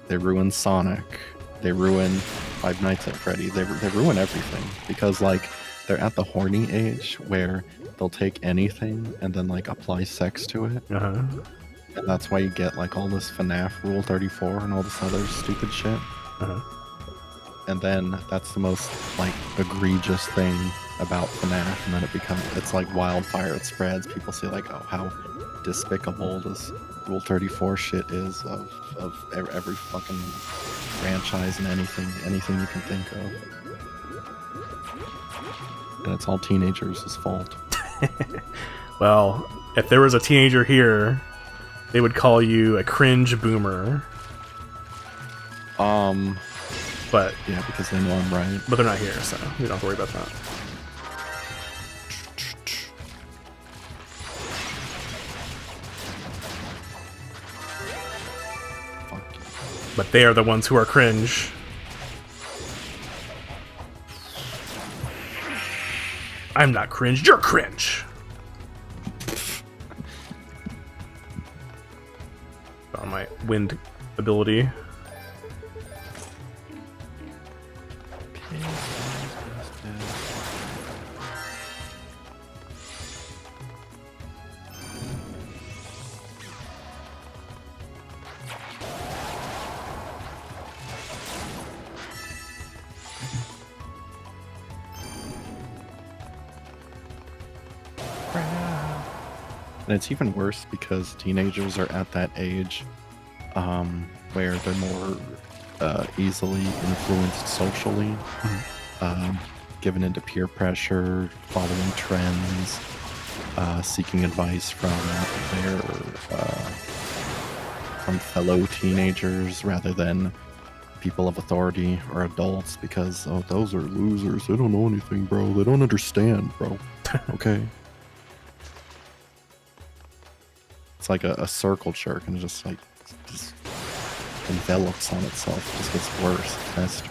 They ruin Sonic. They ruin Five Nights at Freddy. They ruin everything. Because, like, they're at the horny age where they'll take anything and then, like, apply sex to it. And that's why you get, like, all this FNAF Rule 34 and all this other stupid shit. And then that's the most, like, egregious thing about FNAF. And then it's like wildfire. It spreads. People say, like, oh, how despicable this Rule 34 shit is of every fucking franchise and anything you can think of. And it's all teenagers' fault. Well, if there was a teenager here, they would call you a cringe boomer. But yeah, because they know I'm right. But they're not here, so we don't have to worry about that. But they are the ones who are cringe. I'm not cringe, you're cringe! On my wind ability. And it's even worse because teenagers are at that age where they're more easily influenced socially, given into peer pressure, following trends, seeking advice from fellow teenagers rather than people of authority or adults, because those are losers. They don't know anything, bro. They don't understand, bro. Okay. It's like a circle jerk, and it just envelops on itself. It just gets worse, faster.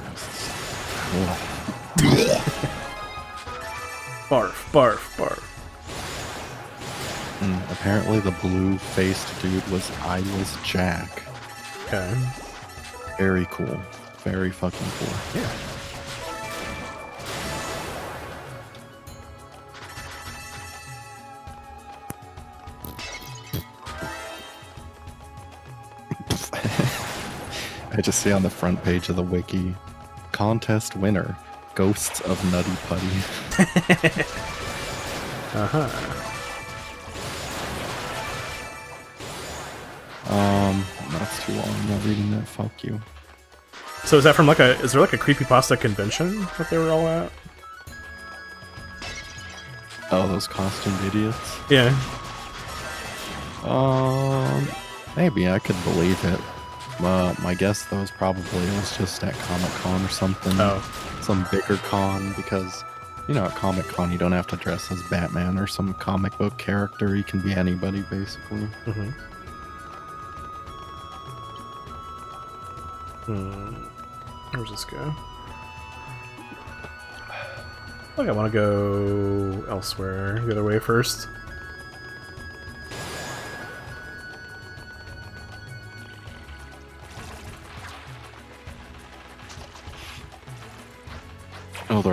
Barf, barf, barf. Apparently the blue-faced dude was Eyeless Jack. Okay. Very cool. Very fucking cool. Yeah. I just see on the front page of the wiki, contest winner, Ghosts of Nutty Putty. That's too long. I'm not reading that. Fuck you. So is that from is there like a creepypasta convention that they were all at? Oh, those costumed idiots? Yeah. Maybe I could believe it. My guess though is probably it was just at Comic-Con or something. Some bigger con, because you know at Comic-Con you don't have to dress as Batman or some comic book character. You can be anybody basically. Where's this go? I think I want to go elsewhere. The other way first.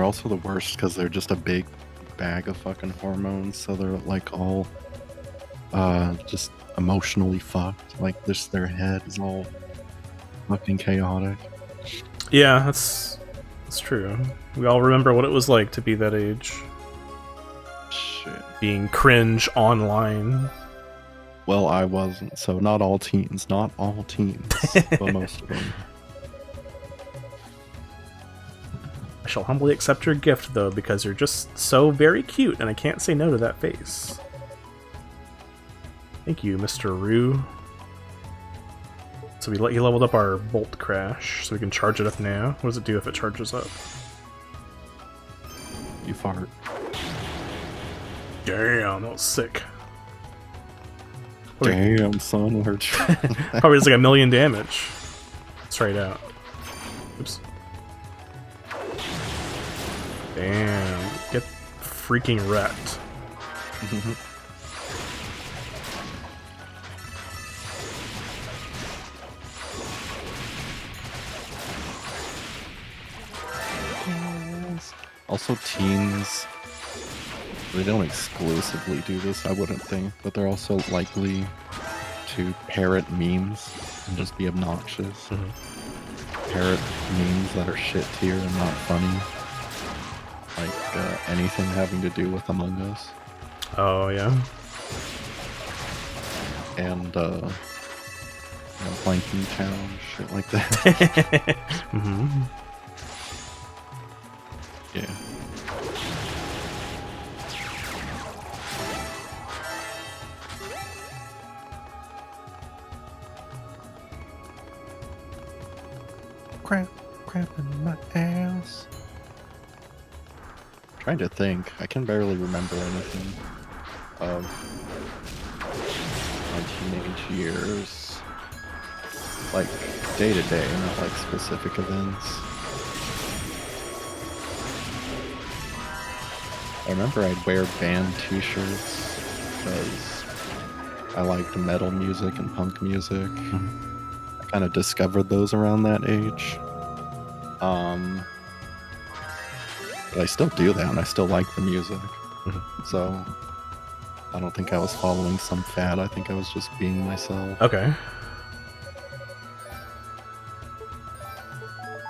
also the worst because they're just a big bag of fucking hormones. So they're like all just emotionally fucked. Like this, their head is all fucking chaotic. Yeah, that's true. We all remember what it was like to be that age. Shit. Being cringe online. Well, I wasn't. So not all teens, but most of them. I shall humbly accept your gift, though, because you're just so very cute, and I can't say no to that face. Thank you, Mr. Rue. So he leveled up our Bolt Crash, so we can charge it up now. What does it do if it charges up? You fart. Damn, that was sick. Damn, son, where'd you... Probably just like 1,000,000 damage. Straight out. Oops. Damn, get freaking wrecked. Also, teens, they don't exclusively do this, I wouldn't think, but they're also likely to parrot memes and just be obnoxious. Parrot memes that are shit tier and not funny. Like anything having to do with Among Us. Oh, yeah. And, Planking Challenge, shit like that. Yeah. Crap in my ass. Trying to think. I can barely remember anything of my teenage years. Like day to day, not like specific events. I remember I'd wear band t-shirts because I liked metal music and punk music. I kind of discovered those around that age. But I still do that and I still like the music. So I don't think I was following some fad. I think I was just being myself. Okay.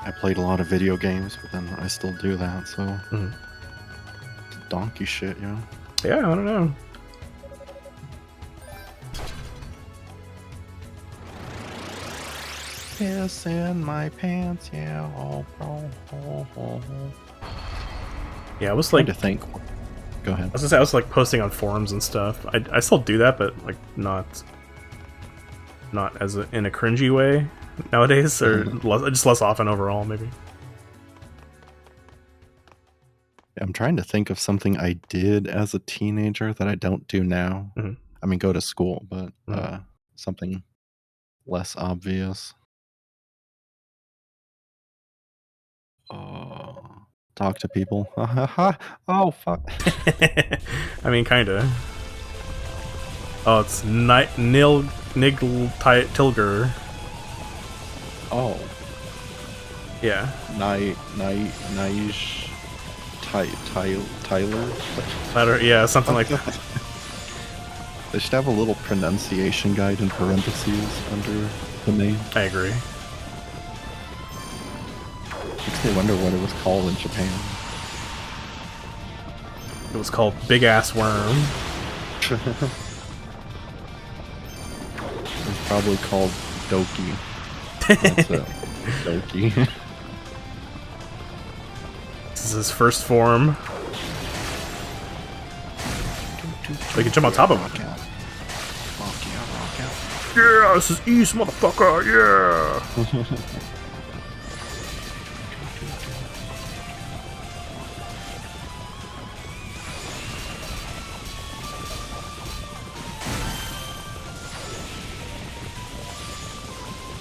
I played a lot of video games, but then I still do that, so... Donkey shit, yeah. Yeah, I don't know. Piss in my pants, yeah. Oh. Yeah, I was like... to think. Go ahead. I was gonna say, I was like posting on forums and stuff. I still do that, but like not as in a cringy way nowadays, or just less often overall, maybe. I'm trying to think of something I did as a teenager that I don't do now. I mean, go to school, but something less obvious. Talk to people. Oh, fuck. I mean, kinda. Oh, it's Tilger. Oh. Yeah. Naish Tyler? Yeah, something like that. They should have a little pronunciation guide in parentheses under the name. I agree. Makes me wonder what it was called in Japan. It was called Big Ass Worm. It was probably called Doki. That's it. Doki. This is his first form. They can jump on top of him. Yeah, this is East, motherfucker, yeah!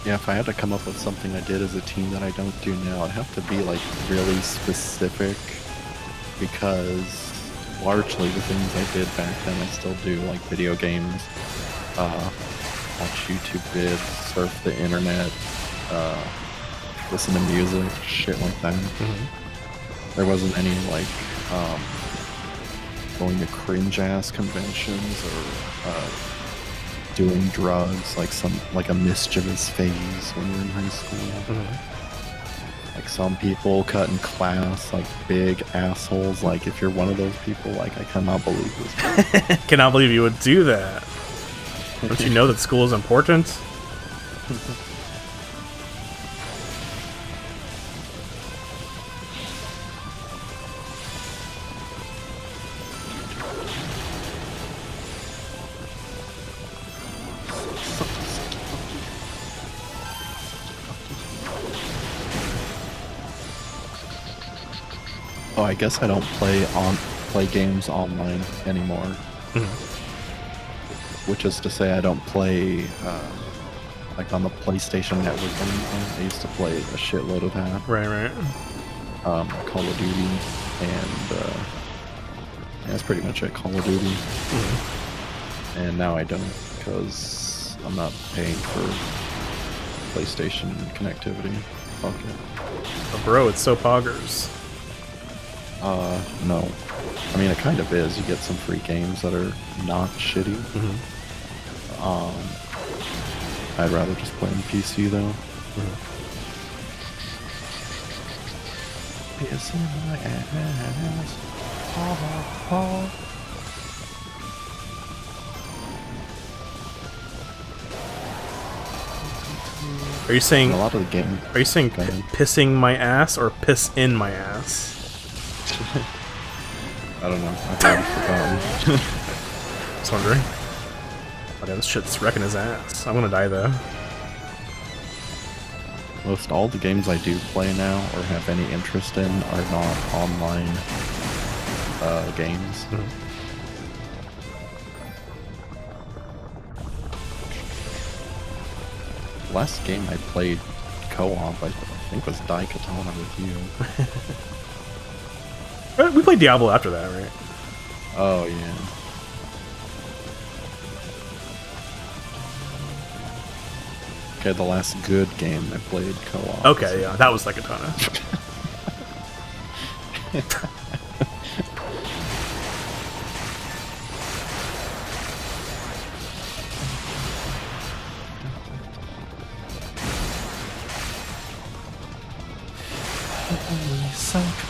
Yeah, if I had to come up with something I did as a teen that I don't do now, I'd have to be like really specific, because largely the things I did back then I still do, like video games, watch YouTube vids, surf the internet, listen to music, shit like that. There wasn't any like going to cringe ass conventions or doing drugs like a mischievous phase when you're in high school. Mm-hmm. Like some people cutting class like big assholes. Like if you're one of those people, like I cannot believe this. Cannot believe you would do that. Don't you know that school is important? Oh, I guess I don't play games online anymore. Mm-hmm. Which is to say, I don't play like on the PlayStation Network anymore. I used to play a shitload of that. Right. Call of Duty, and yeah, that's pretty much it. Call of Duty. Mm-hmm. And now I don't, because I'm not paying for PlayStation connectivity. Fuck it. But bro, it's so poggers. No. I mean, it kind of is. You get some free games that are not shitty. Mm-hmm. I'd rather just play on PC, though. Mm-hmm. Piss in my ass. Oh. Are you saying A lot of the game. Are you saying pissing my ass or piss in my ass? I don't know. I've already forgotten. Just wondering. Oh, damn, this shit's wrecking his ass. I'm gonna die though. Most all the games I do play now or have any interest in are not online games. Mm-hmm. Last game I played co-op, I think, was Daikatana with you. We played Diablo after that, right? Oh, yeah. Okay, the last good game I played co-op. Okay, yeah, that was Daikatana.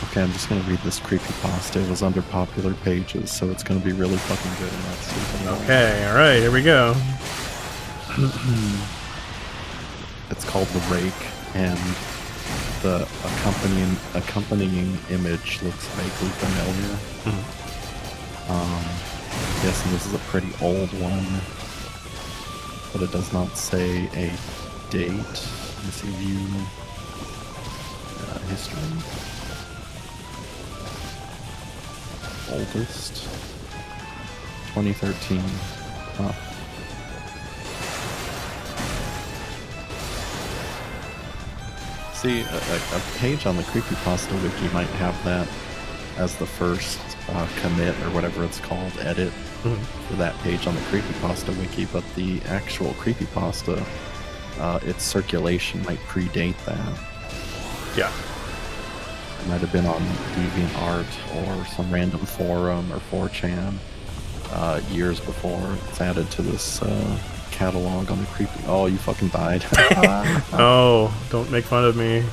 Okay, I'm just gonna read this creepypasta. It was under popular pages, so it's gonna be really fucking good and not stupid. Okay, alright, here we go. It's called The Rake, and the accompanying image looks vaguely familiar. Mm-hmm. I'm guessing this is a pretty old one, but it does not say a date. Let me see, view history. Oldest 2013. Huh. See, a page on the Creepypasta wiki might have that as the first commit or whatever it's called, edit for that page on the Creepypasta wiki, but the actual Creepypasta, its circulation might predate that. Yeah. It might have been on DeviantArt or some random forum or 4chan years before it's added to this catalog on the creepy. Oh, you fucking died. Oh, don't make fun of me.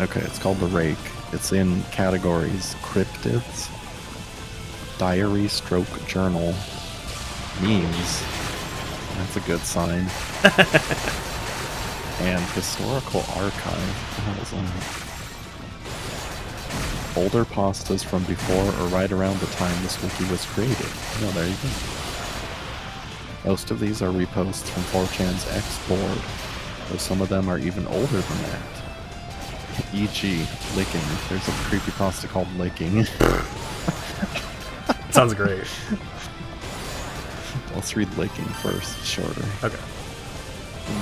Okay, it's called The Rake. It's in categories cryptids, diary stroke journal, memes. That's a good sign. And historical archive. What the hell is that? Older pastas from before or right around the time this wiki was created. Oh, there you go. Most of these are reposts from 4chan's X board, though some of them are even older than that. E.g., licking. There's a creepypasta called Licking. Sounds great. Let's read Licking first. It's shorter. Okay.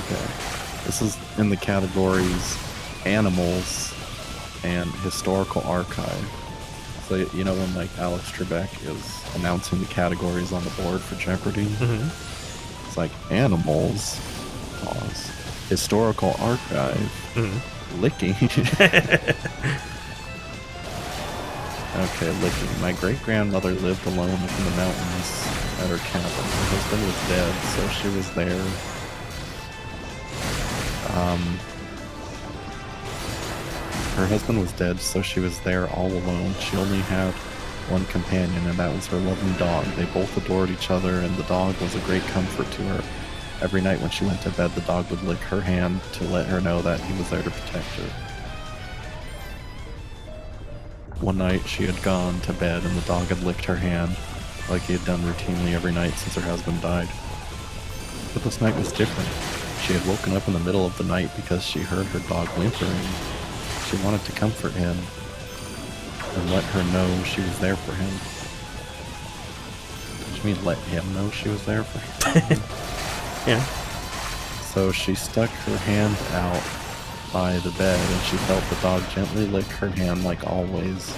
Okay. This is in the categories Animals and Historical Archive. So, you know when, like, Alex Trebek is announcing the categories on the board for Jeopardy? Mm-hmm. It's like, Animals, pause, historical archive. Licking. Okay, licking. My great-grandmother lived alone up in the mountains at her cabin. Her husband was dead, so she was there. Her husband was dead, so she was there all alone. She only had one companion, and that was her loving dog. They both adored each other, and the dog was a great comfort to her. Every night when she went to bed, the dog would lick her hand to let her know that he was there to protect her. One night, she had gone to bed, and the dog had licked her hand, like he had done routinely every night since her husband died. But this night was different. She had woken up in the middle of the night because she heard her dog whimpering. She wanted to comfort him and let her know she was there for him. What do you mean let him know she was there for him? Yeah. So she stuck her hand out by the bed and she felt the dog gently lick her hand like always.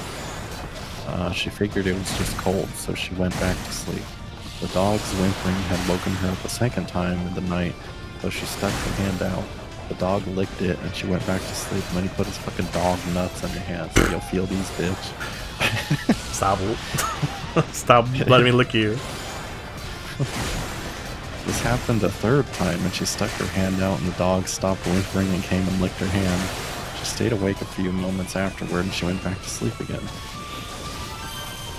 She figured it was just cold, so she went back to sleep. The dog's whimpering had woken her up a second time in the night, so she stuck her hand out. The dog licked it, and she went back to sleep, and then he put his fucking dog nuts on your hand, so you'll feel these, bitch. Stop. Stop letting me lick you. This happened a third time, and she stuck her hand out, and the dog stopped whimpering and came and licked her hand. She stayed awake a few moments afterward, and she went back to sleep again.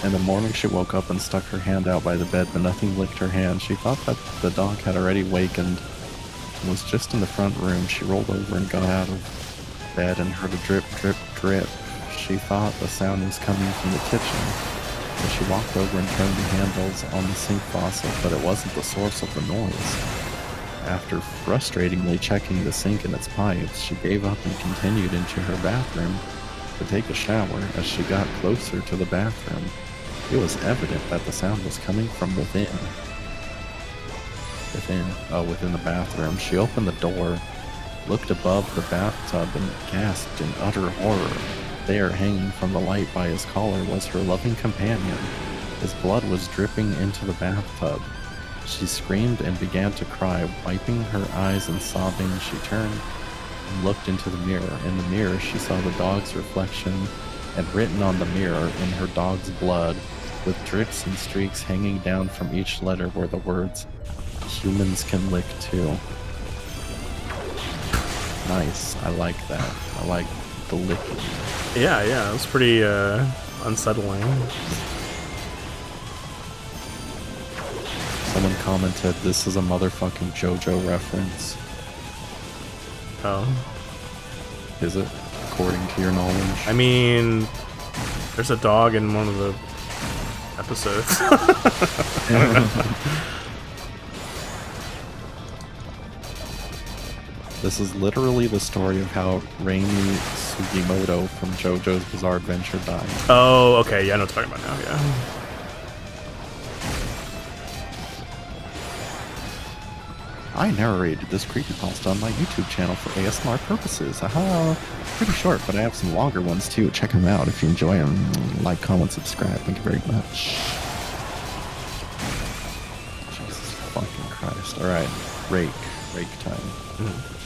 In the morning, she woke up and stuck her hand out by the bed, but nothing licked her hand. She thought that the dog had already wakened and was just in the front room. She rolled over and got out of bed and heard a drip, drip, drip. She thought the sound was coming from the kitchen. So she walked over and turned the handles on the sink faucet, but it wasn't the source of the noise. After frustratingly checking the sink and its pipes, she gave up and continued into her bathroom to take a shower. As she got closer to the bathroom, it was evident that the sound was coming from within the bathroom. She opened the door, looked above the bathtub, and gasped in utter horror. There, hanging from the light by his collar, was her loving companion. His blood was dripping into the bathtub. She screamed and began to cry, wiping her eyes and sobbing. She turned and looked into the mirror. In the mirror, she saw the dog's reflection, and written on the mirror in her dog's blood, with drips and streaks hanging down from each letter, were the words, "Humans can lick too." Nice. I like that. I like the licking. Yeah, it was pretty unsettling. Someone commented, "This is a motherfucking JoJo reference." Oh. Is it? According to your knowledge? I mean, there's a dog in one of the episodes. This is literally the story of how Reimi Sugimoto from JoJo's Bizarre Adventure died. Oh, okay, yeah, I know what you're talking about now, yeah. I narrated this creepypasta on my YouTube channel for ASMR purposes. Haha. Pretty short, but I have some longer ones too. Check them out if you enjoy them. Like, comment, subscribe. Thank you very much. Jesus fucking Christ. Alright. Rake time. Mm-hmm.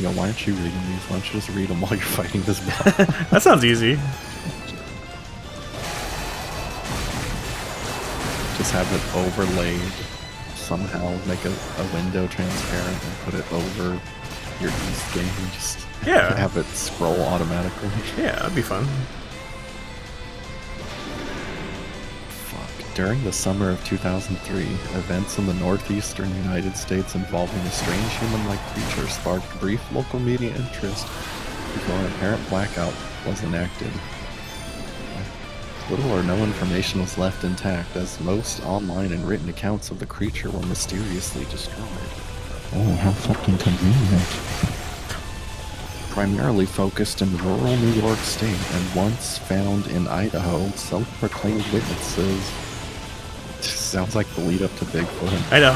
Yo, why aren't you reading these? Why don't you just read them while you're fighting this battle? That sounds easy. Just have it overlaid somehow, make a window transparent and put it over your East game and just have it scroll automatically. Yeah, that'd be fun. During the summer of 2003, events in the northeastern United States involving a strange human-like creature sparked brief local media interest before an apparent blackout was enacted. Little or no information was left intact, as most online and written accounts of the creature were mysteriously destroyed. Oh, how fucking convenient. Primarily focused in rural New York State and once found in Idaho, self-proclaimed witnesses... Sounds like the lead up to Bigfoot. I know.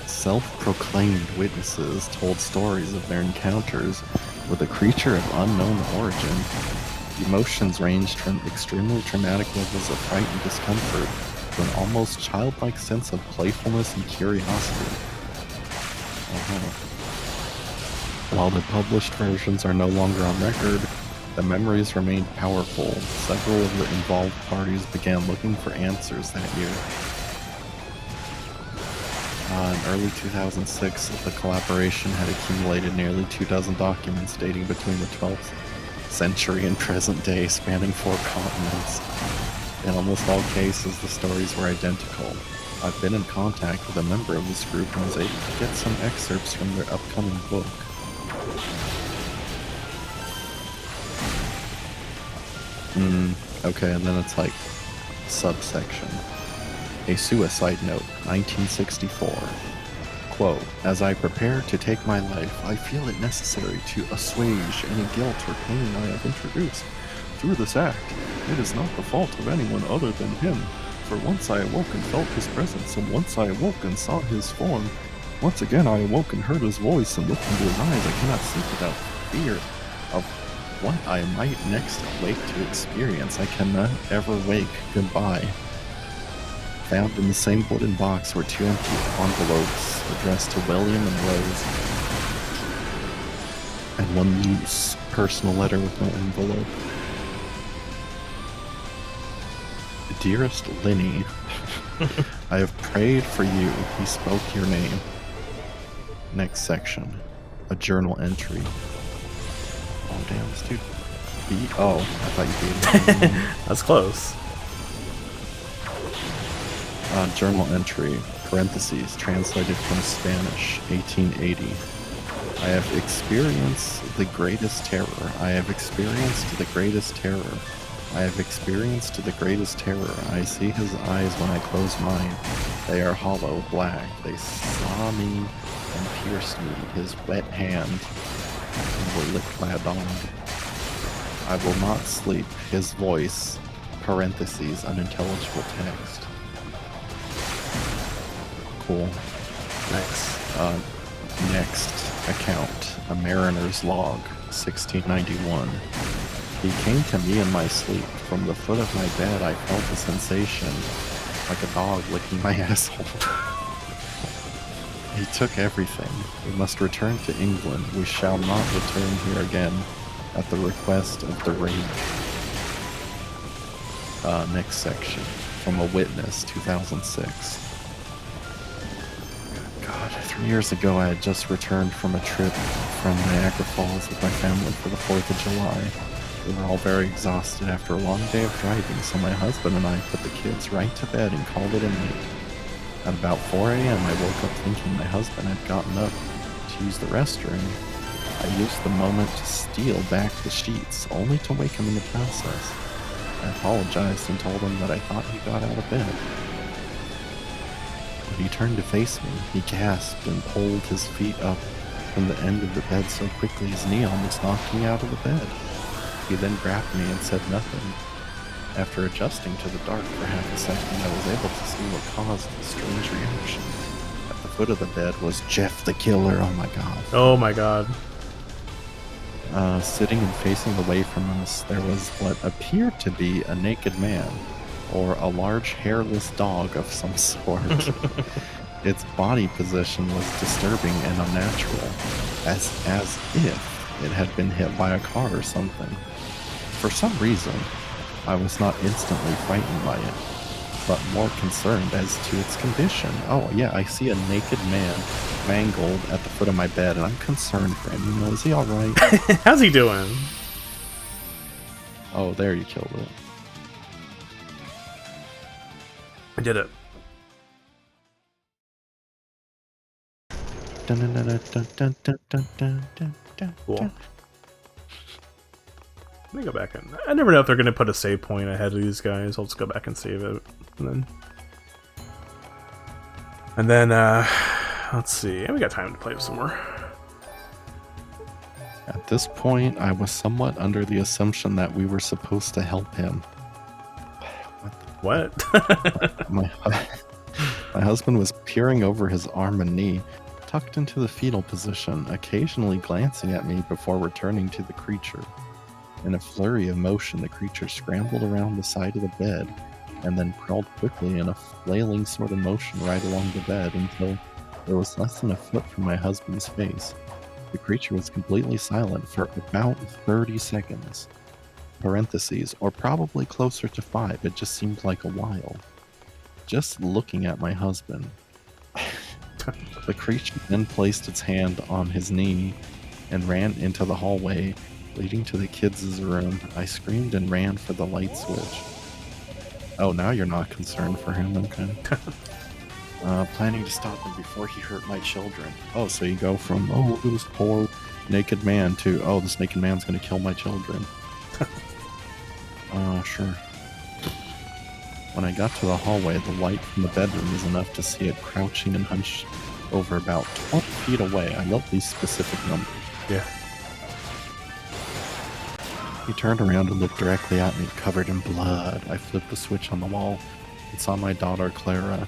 Self-proclaimed witnesses told stories of their encounters with a creature of unknown origin. Emotions ranged from extremely traumatic levels of fright and discomfort to an almost childlike sense of playfulness and curiosity. While the published versions are no longer on record, the memories remained powerful. Several of the involved parties began looking for answers that year. In early 2006, the collaboration had accumulated nearly 24 documents dating between the 12th century and present day, spanning 4 continents. In almost all cases, the stories were identical. I've been in contact with a member of this group and was able to get some excerpts from their upcoming book. Okay, and then it's like subsection. A suicide note, 1964. Quote, as I prepare to take my life, I feel it necessary to assuage any guilt or pain I have introduced. Through this act, it is not the fault of anyone other than him. For once I awoke and felt his presence, and once I awoke and saw his form. Once again I awoke and heard his voice, and looked into his eyes. I cannot sleep without fear of what I might next awake to experience. I cannot ever wake. Goodbye. Found in the same wooden box were 2 empty envelopes addressed to William and Rose, and 1 loose personal letter with no envelope. Dearest Linny, I have prayed for you. He spoke your name. Next section. A journal entry. Oh damn, this dude beat. Oh, I thought you beat him. That's close. Journal entry, parentheses, translated from Spanish, 1880. I have experienced the greatest terror. I have experienced the greatest terror. I have experienced the greatest terror. I see his eyes when I close mine. They are hollow, black. They saw me and pierced me. His wet hand were licked by a dog. I will not sleep. His voice, parentheses, unintelligible text. Cool. Nice. Next account, a mariner's log, 1691. He came to me in my sleep. From the foot of my bed I felt a sensation, like a dog licking my asshole. He took everything. We must return to England. We shall not return here again, at the request of the rage. Next section, from a witness, 2006. God, 3 years ago I had just returned from a trip from Niagara Falls with my family for the 4th of July. We were all very exhausted after a long day of driving, so my husband and I put the kids right to bed and called it a night. At about 4 a.m. I woke up thinking my husband had gotten up to use the restroom. I used the moment to steal back the sheets, only to wake him in the process. I apologized and told him that I thought he got out of bed. When he turned to face me, he gasped and pulled his feet up from the end of the bed so quickly his knee almost knocked me out of the bed. He then grabbed me and said nothing. After adjusting to the dark for half a second, I was able to see what caused the strange reaction. At the foot of the bed was Jeff the Killer. Oh my god. Oh my god. Sitting and facing away from us, there was what appeared to be a naked man, or a large hairless dog of some sort. Its body position was disturbing and unnatural, as if it had been hit by a car or something. For some reason, I was not instantly frightened by it, but more concerned as to its condition. Oh yeah, I see a naked man mangled at the foot of my bed, and I'm concerned for him. You know, is he alright? How's he doing? Oh, there, you killed it. I did it. Cool. Let me go back and I never know if they're gonna put a save point ahead of these guys. I'll just go back and save it, and then let's see. We got time to play some more. At this point, I was somewhat under the assumption that we were supposed to help him. What? My husband was peering over his arm and knee, tucked into the fetal position, occasionally glancing at me before returning to the creature. In a flurry of motion, the creature scrambled around the side of the bed and then crawled quickly in a flailing sort of motion right along the bed until it was less than a foot from my husband's face. The creature was completely silent for about 30 seconds. Parentheses, or probably closer to 5. It just seemed like a while. Just looking at my husband. The creature then placed its hand on his knee and ran into the hallway leading to the kids' room. I screamed and ran for the light switch. Oh, now you're not concerned for him, okay. Planning to stop him before he hurt my children. Oh, so you go from, oh, look at this poor naked man to, oh, this naked man's gonna kill my children. Sure. When I got to the hallway, the light from the bedroom was enough to see it crouching and hunched over about 20 feet away. I love these specific numbers. Yeah. He turned around and looked directly at me, covered in blood. I flipped the switch on the wall and saw my daughter, Clara.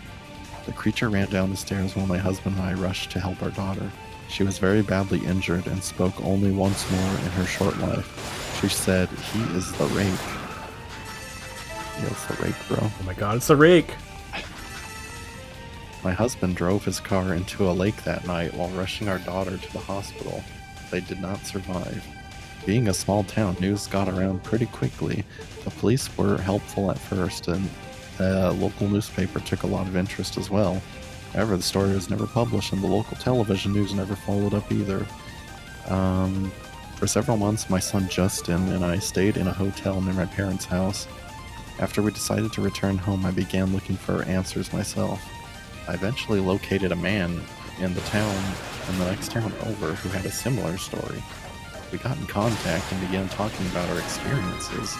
The creature ran down the stairs while my husband and I rushed to help our daughter. She was very badly injured and spoke only once more in her short life. She said, "He is the rake." Yeah, it's the rake, bro. Oh my god, it's the rake! My husband drove his car into a lake that night while rushing our daughter to the hospital. They did not survive. Being a small town, news got around pretty quickly. The police were helpful at first, and the local newspaper took a lot of interest as well. However, the story was never published, and the local television news never followed up either. For several months, my son Justin and I stayed in a hotel near my parents' house. After we decided to return home, I began looking for answers myself. I eventually located a man in the next town over, who had a similar story. We got in contact and began talking about our experiences.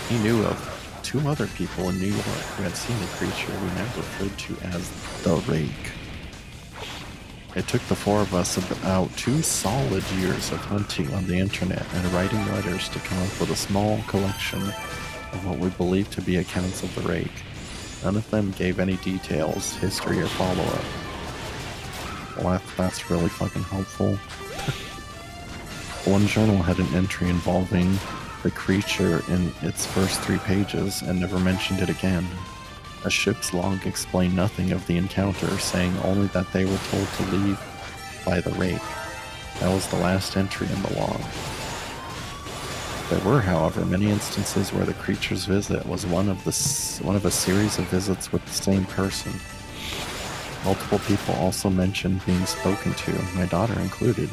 He knew of 2 other people in New York who had seen the creature we now referred to as the rake. It took the 4 of us about 2 solid years of hunting on the internet and writing letters to come up with a small collection of what we believed to be accounts of the rake. None of them gave any details, history, or follow-up. Well, that's really fucking helpful. One journal had an entry involving the creature in its first 3 pages and never mentioned it again. A ship's log explained nothing of the encounter, saying only that they were told to leave by the rake. That was the last entry in the log. There were, however, many instances where the creature's visit was one of a series of visits with the same person. Multiple people also mentioned being spoken to, my daughter included.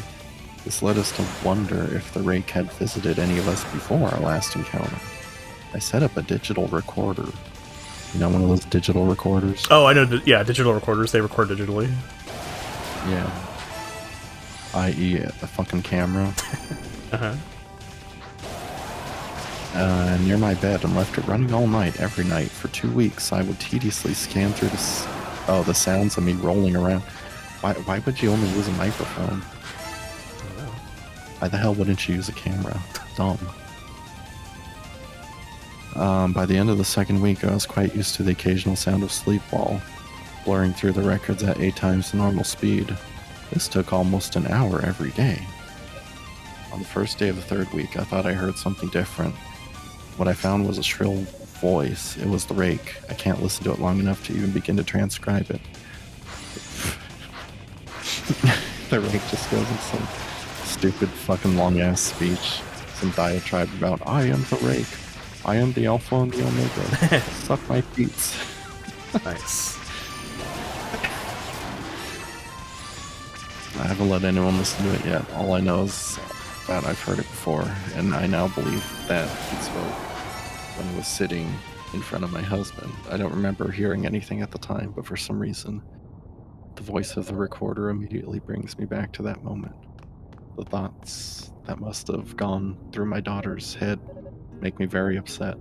This led us to wonder if the rake had visited any of us before our last encounter. I set up a digital recorder. You know, one of those digital recorders? Oh, I know. Yeah, digital recorders. They record digitally. Yeah. I.e. a fucking camera. Uh-huh. Near my bed and left it running all night, every night. For 2 weeks, I would tediously scan through the sounds of me rolling around. Why would you only use a microphone? Why the hell wouldn't you use a camera? Dumb. By the end of the 2nd week, I was quite used to the occasional sound of sleep while blurring through the records at 8 times the normal speed. This took almost an hour every day. On the first day of the 3rd week, I thought I heard something different. What I found was a shrill voice. It was the rake. I can't listen to it long enough to even begin to transcribe it. The rake just goes in some stupid fucking long-ass speech. Some diatribe about, I am the rake. I am the alpha and the omega. Suck my feet. Nice. I haven't let anyone listen to it yet. All I know is that I've heard it before, and I now believe that he spoke when he was sitting in front of my husband. I don't remember hearing anything at the time, but for some reason, the voice of the recorder immediately brings me back to that moment. The thoughts that must have gone through my daughter's head make me very upset.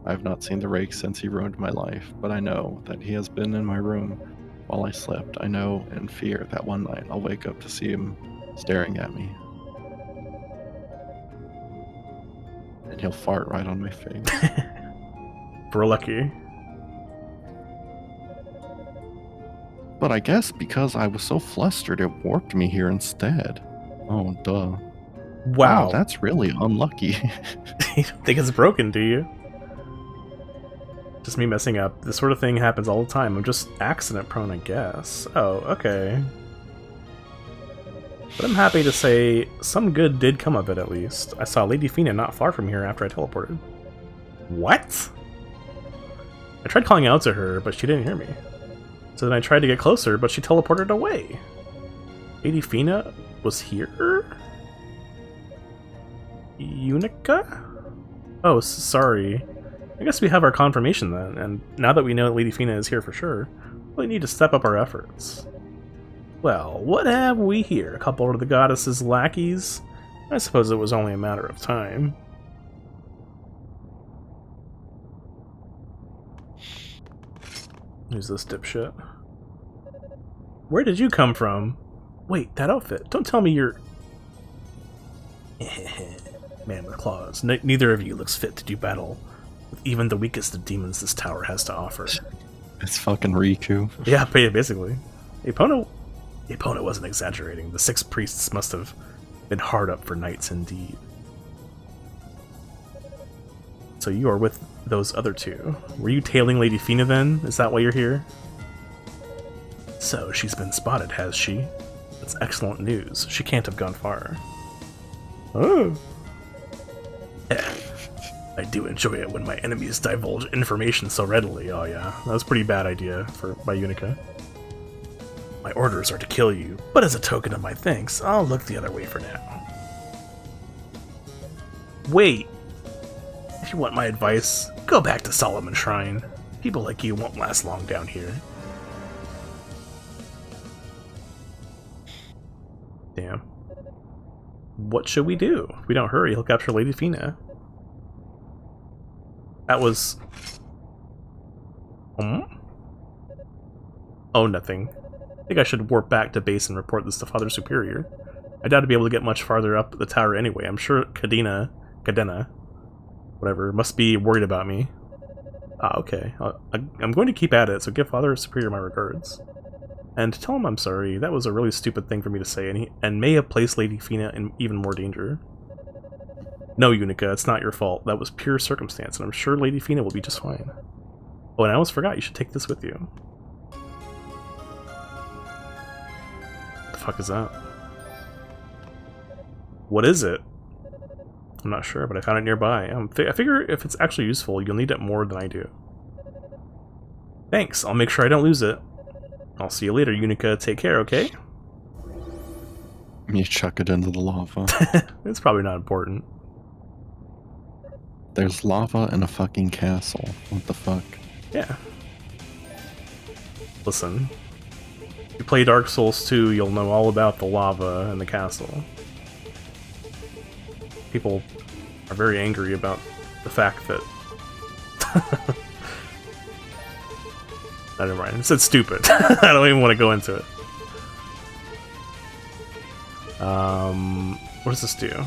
I have not seen the rake since he ruined my life, but I know that he has been in my room while I slept. I know and fear that one night I'll wake up to see him staring at me. And he'll fart right on my face. We're lucky. But I guess because I was so flustered, it warped me here instead. Oh, duh. Wow, Wow. that's really unlucky. You don't think it's broken, do you? Just me messing up. This sort of thing happens all the time. I'm just accident prone, I guess. Oh, okay. But I'm happy to say some good did come of it, at least. I saw Lady Fina not far from here after I teleported. What? I tried calling out to her, but she didn't hear me. So then I tried to get closer, but she teleported away. Lady Fina was here? Unica? Oh, sorry. I guess we have our confirmation then, and now that we know that Lady Fina is here for sure, we need to step up our efforts. Well, what have we here? A couple of the goddess's lackeys? I suppose it was only a matter of time. Who's this dipshit? Where did you come from? Wait, that outfit. Don't tell me you're... Man with claws. Neither of you looks fit to do battle with even the weakest of demons this tower has to offer. It's fucking Riku. Yeah, basically. Epona wasn't exaggerating. The 6 priests must have been hard up for knights indeed. So you are with those other 2. Were you tailing Lady Fina then? Is that why you're here? So she's been spotted, has she? That's excellent news. She can't have gone far. Oh. I do enjoy it when my enemies divulge information so readily. Oh yeah, that was a pretty bad idea by Unica. My orders are to kill you, but as a token of my thanks, I'll look the other way for now. Wait. If you want my advice, go back to Solomon Shrine. People like you won't last long down here. Damn. What should we do? If we don't hurry, he'll capture Lady Fina. That was... Oh, nothing. I think I should warp back to base and report this to Father Superior. I doubt I'd be able to get much farther up the tower anyway. I'm sure Cadena, whatever, must be worried about me. Ah, okay. I'm going to keep at it, so give Father Superior my regards. And tell him I'm sorry. That was a really stupid thing for me to say, and may have placed Lady Fina in even more danger. No, Unica, it's not your fault. That was pure circumstance, and I'm sure Lady Fina will be just fine. Oh, and I almost forgot, you should take this with you. What the fuck is that? What is it? I'm not sure, but I found it nearby. I figure if it's actually useful, you'll need it more than I do. Thanks, I'll make sure I don't lose it. I'll see you later, Unica. Take care, okay? You chuck it into the lava. It's probably not important. There's lava in a fucking castle. What the fuck? Yeah. Listen. If you play Dark Souls 2, you'll know all about the lava in the castle. People are very angry about the fact that... Never mind. It said stupid. I don't even want to go into it. What does this do?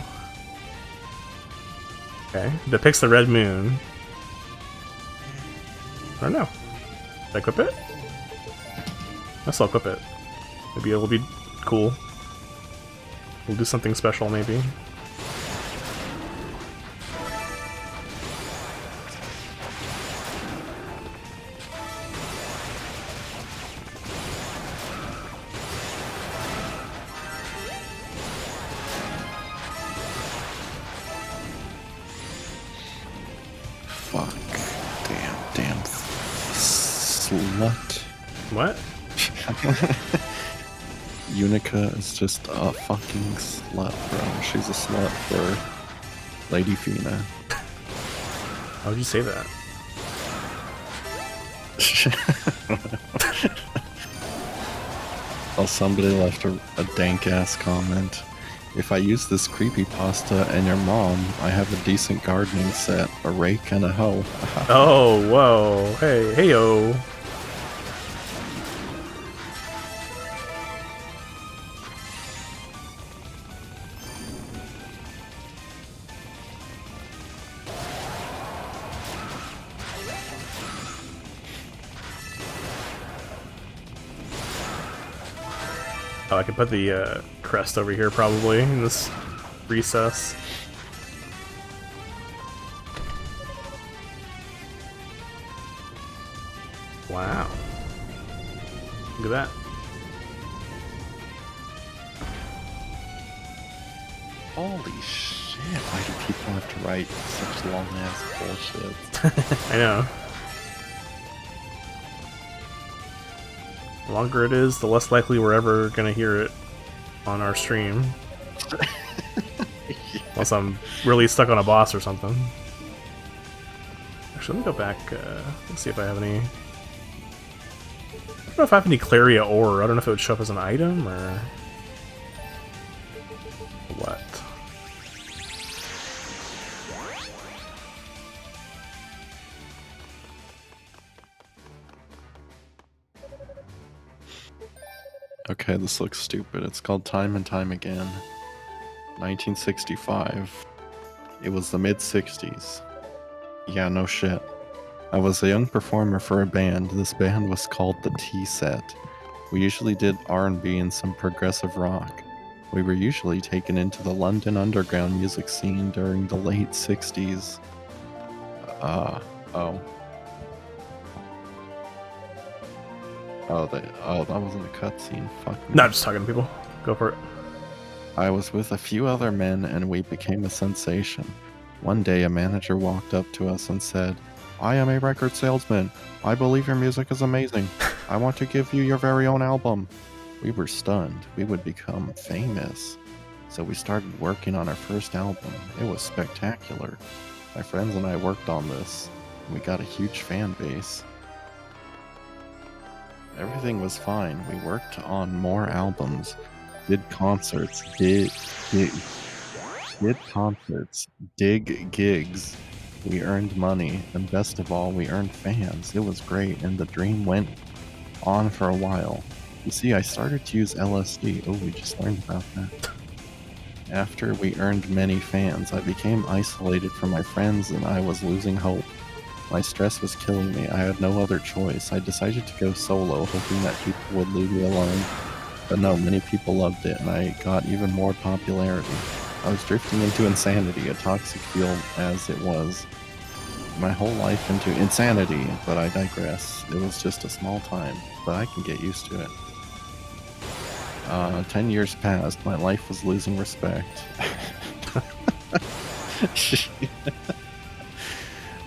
Okay. Depicts the red moon. I don't know. Did I equip it? Guess I'll equip it. Maybe it'll be cool. We'll do something special, maybe. Slut. What? Unica is just a fucking slut, bro. She's a slut for Lady Fina. How would you say that? Well, somebody left a dank-ass comment. If I use this creepypasta and your mom, I have a decent gardening set, a rake and a hoe. Oh, whoa. Hey, hey-o. Oh, I could put the crest over here probably in this recess. Wow. Look at that. Holy shit, why do people have to write such long ass bullshit? I know. The longer it is, the less likely we're ever gonna hear it on our stream. Unless I'm really stuck on a boss or something. Actually, let me go back, let's see if I have any... I don't know if I have any Claria ore. I don't know if it would show up as an item, or... what. Okay, this looks stupid. It's called Time and Time Again. 1965. It was the mid-60s. Yeah, no shit. I was a young performer for a band. This band was called the T-Set. We usually did R&B and some progressive rock. We were usually taken into the London underground music scene during the late 60s. Oh, that wasn't a cutscene. Fuck me. No, I'm just talking to people. Go for it. I was with a few other men and we became a sensation. One day a manager walked up to us and said, "I am a record salesman. I believe your music is amazing. I want to give you your very own album." We were stunned. We would become famous. So we started working on our first album. It was spectacular. My friends and I worked on this. And we got a huge fan base. Everything was fine. We worked on more albums, did concerts, did concerts, dig gigs. We earned money, and best of all, we earned fans. It was great, and the dream went on for a while. You see, I started to use LSD. Oh, we just learned about that. After we earned many fans, I became isolated from my friends, and I was losing hope. My stress was killing me. I had no other choice. I decided to go solo, hoping that people would leave me alone. But no, many people loved it, and I got even more popularity. I was drifting into insanity, a toxic field as it was. My whole life into insanity, but I digress. It was just a small time, but I can get used to it. 10 years passed. My life was losing respect.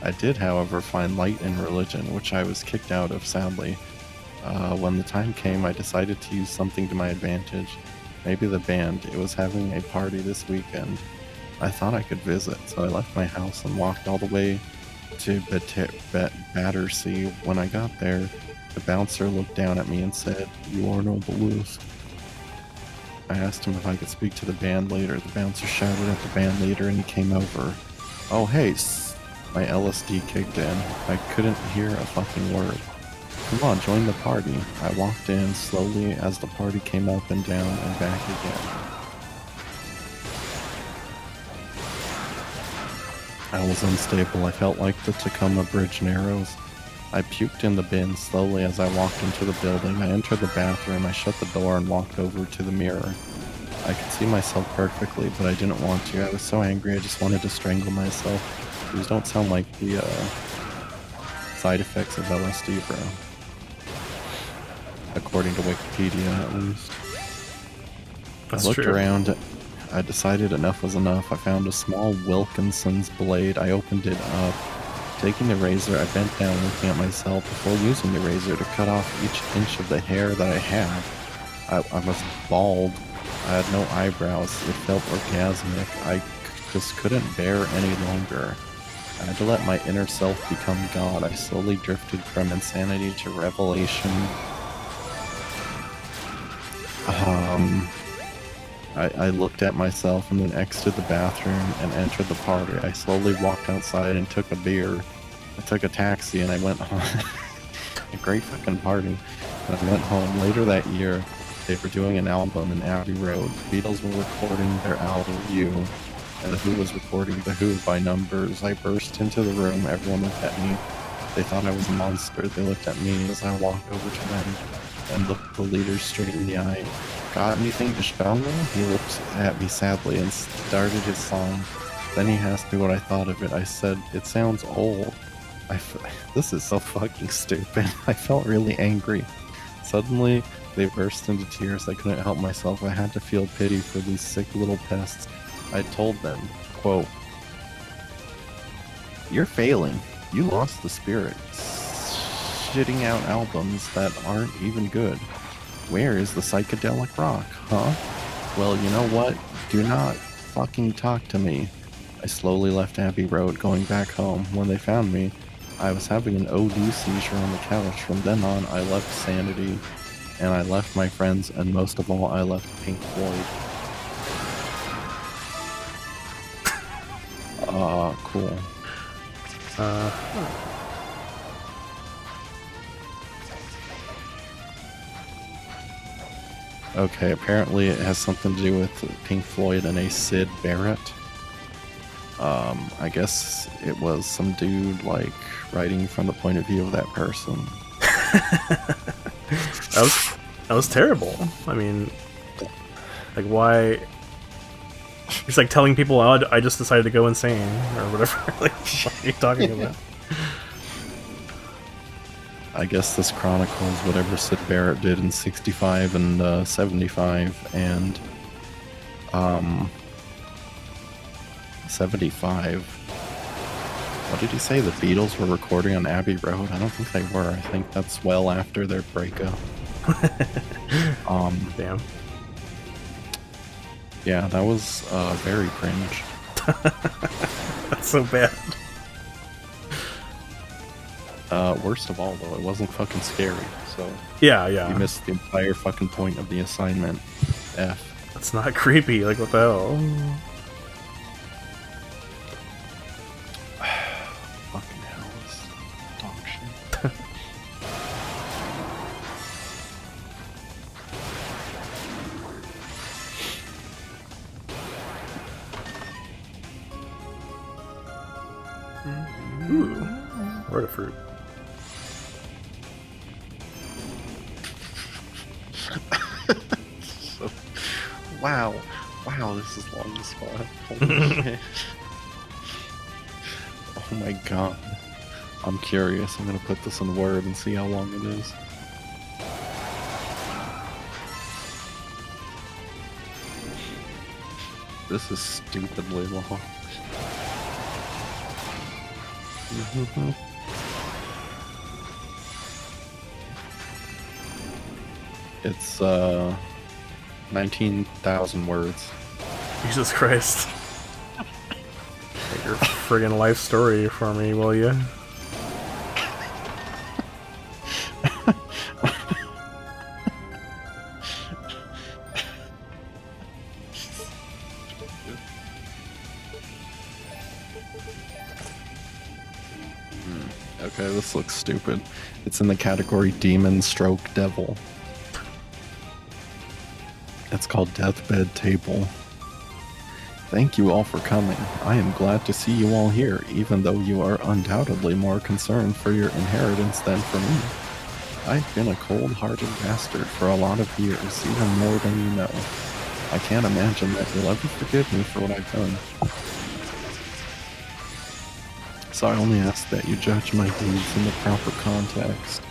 I did, however, find light in religion, which I was kicked out of, sadly. When the time came, I decided to use something to my advantage. Maybe the band. It was having a party this weekend. I thought I could visit, so I left my house and walked all the way to Battersea. When I got there, the bouncer looked down at me and said, "You are on the list." I asked him if I could speak to the band leader. The bouncer shouted at the band leader and he came over. Oh, hey, my LSD kicked in. I couldn't hear a fucking word. "Come on, join the party." I walked in slowly as the party came up and down and back again. I was unstable. I felt like the Tacoma Bridge narrows. I puked in the bin slowly as I walked into the building. I entered the bathroom. I shut the door and walked over to the mirror. I could see myself perfectly, but I didn't want to. I was so angry, I just wanted to strangle myself. These don't sound like the side effects of LSD, bro. According to Wikipedia, at least. That's I looked true. around. I decided enough was enough. I found a small Wilkinson's blade. I opened it up. Taking the razor, I bent down looking at myself before using the razor to cut off each inch of the hair that I had. I was bald. I had no eyebrows. It felt orgasmic. I just couldn't bear any longer. I had to let my inner self become God. I slowly drifted from insanity to revelation. I looked at myself and then exited the bathroom and entered the party. I slowly walked outside and took a beer. I took a taxi and I went home. A great fucking party. And I went home. Later that year, they were doing an album in Abbey Road. The Beatles were recording their album, You, and The Who was recording The Who by numbers. I burst into the room. Everyone looked at me. They thought I was a monster. They looked at me as I walked over to them. and looked the leader straight in the eye. Got anything to show me? He looked at me sadly and started his song. Then he asked me what I thought of it. I said, it sounds old. This is so fucking stupid. I felt really angry. Suddenly, they burst into tears. I couldn't help myself. I had to feel pity for these sick little pests. I told them, quote, "You're failing. You lost the spirit. Shitting out albums that aren't even good. Where is the psychedelic rock, huh? Well, you know what? Do not fucking talk to me." I slowly left Abbey Road, going back home. When they found me, I was having an OD seizure on the couch. From then on, I left sanity, and I left my friends, and most of all, I left Pink Floyd. Cool. Okay, apparently it has something to do with Pink Floyd and a Syd Barrett. I guess it was some dude, like, writing from the point of view of that person. That was terrible. I mean, like, why? He's like telling people, "Oh, I just decided to go insane," or whatever. Like, what are you talking about? I guess this chronicles whatever Syd Barrett did in 65 and 75 and 75. What did he say? The Beatles were recording on Abbey Road? I don't think they were. I think that's well after their breakup. Damn. Yeah, that was very cringe. That's so bad. Worst of all, though, it wasn't fucking scary, so... Yeah. You missed the entire fucking point of the assignment. F. That's not creepy, like, what the hell? Fucking hell, this dog shit. Ooh, Arthropod. So, wow, this is long as fuck. Holy shit. Oh my god. I'm curious. I'm gonna put this in Word and see how long it is. This is stupidly long. It's 19,000 words. Jesus Christ. Take your friggin' life story for me, will you? Okay, this looks stupid. It's in the category Demon Stroke Devil. It's called Deathbed Table. Thank you all for coming. I am glad to see you all here, even though you are undoubtedly more concerned for your inheritance than for me. I've been a cold-hearted bastard for a lot of years, even more than you know. I can't imagine that you'll ever forgive me for what I've done. So I only ask that you judge my deeds in the proper context.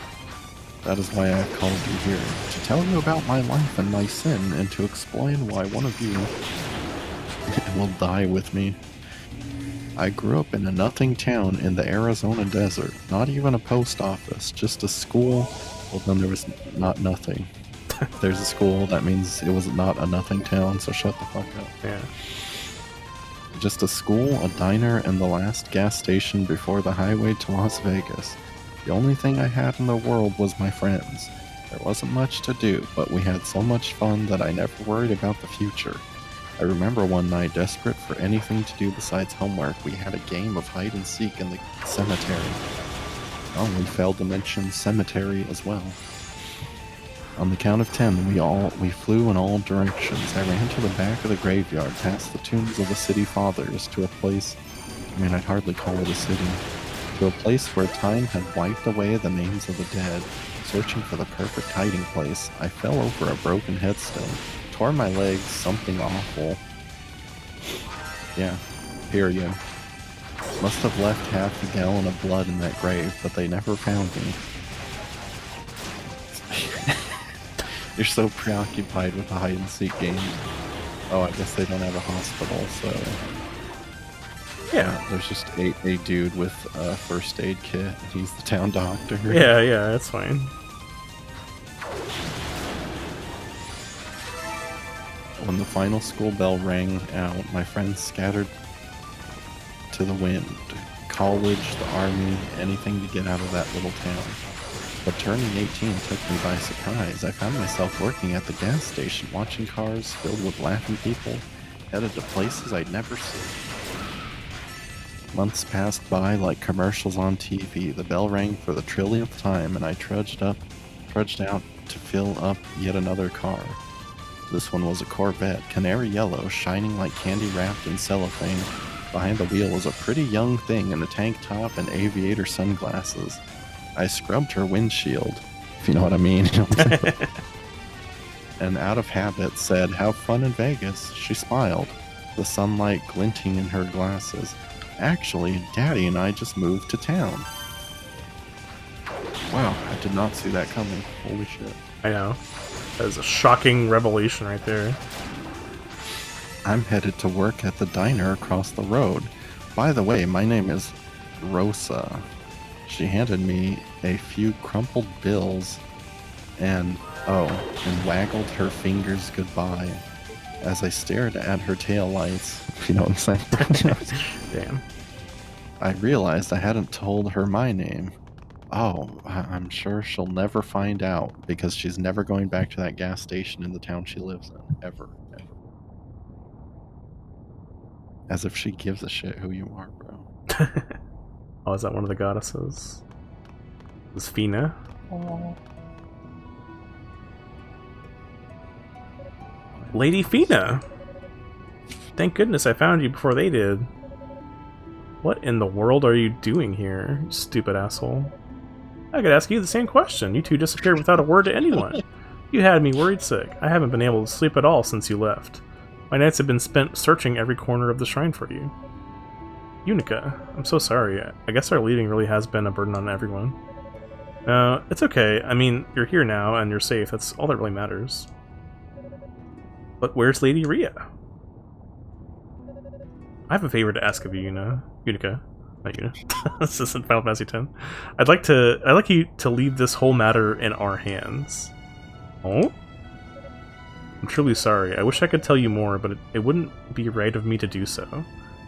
That is why I have called you here, to tell you about my life and my sin, and to explain why one of you will die with me. I grew up in a nothing town in the Arizona desert. Not even a post office, just a school. Well, then there was not nothing. If there's a school, that means it was not a nothing town, so shut the fuck up. Yeah. Just a school, a diner, and the last gas station before the highway to Las Vegas. The only thing I had in the world was my friends. There wasn't much to do, but we had so much fun that I never worried about the future. I remember one night, desperate for anything to do besides homework, we had a game of hide and seek in the cemetery. Oh, we failed to mention cemetery as well. On the count of 10, we flew in all directions. I ran to the back of the graveyard, past the tombs of the city fathers, to a place, I mean, I'd hardly call it a city, to a place where time had wiped away the names of the dead. Searching for the perfect hiding place, I fell over a broken headstone, tore my legs, something awful. Yeah, hear you. Must have left half a gallon of blood in that grave, but they never found me. You're so preoccupied with the hide-and-seek game. Oh, I guess they don't have a hospital, so... Yeah. There's just a dude with a first aid kit. He's the town doctor. Yeah, that's fine. When the final school bell rang out, my friends scattered to the wind. College, the army, anything to get out of that little town. But turning 18 took me by surprise. I found myself working at the gas station, watching cars filled with laughing people, headed to places I'd never seen. Months passed by like commercials on TV. The bell rang for the trillionth time, and I trudged out to fill up yet another car. This one was a Corvette, canary yellow, shining like candy wrapped in cellophane. Behind the wheel was a pretty young thing in a tank top and aviator sunglasses. I scrubbed her windshield, if you know what I mean. And out of habit said, "Have fun in Vegas." She smiled, the sunlight glinting in her glasses. Actually, Daddy and I just moved to town. Wow, I did not see that coming. Holy shit. I know. That is a shocking revelation right there. I'm headed to work at the diner across the road. By the way, my name is Rosa. She handed me a few crumpled bills and waggled her fingers goodbye as I stared at her taillights. You know what I'm saying? Damn. I realized I hadn't told her my name. Oh, I'm sure she'll never find out because she's never going back to that gas station in the town she lives in. Ever. As if she gives a shit who you are, bro. Oh, is that one of the goddesses? Is Fina? Oh. Lady Fina! Thank goodness I found you before they did. What in the world are you doing here, you stupid asshole? I could ask you the same question. You two disappeared without a word to anyone. You had me worried sick. I haven't been able to sleep at all since you left. My nights have been spent searching every corner of the shrine for you. Unica, I'm so sorry. I guess our leaving really has been a burden on everyone. No, it's okay. I mean, you're here now and you're safe. That's all that really matters. But where's Lady Rhea? I have a favor to ask of you, Unica. Not Una. This isn't Final Fantasy X. I'd like you to leave this whole matter in our hands. Oh? I'm truly sorry. I wish I could tell you more, but it wouldn't be right of me to do so.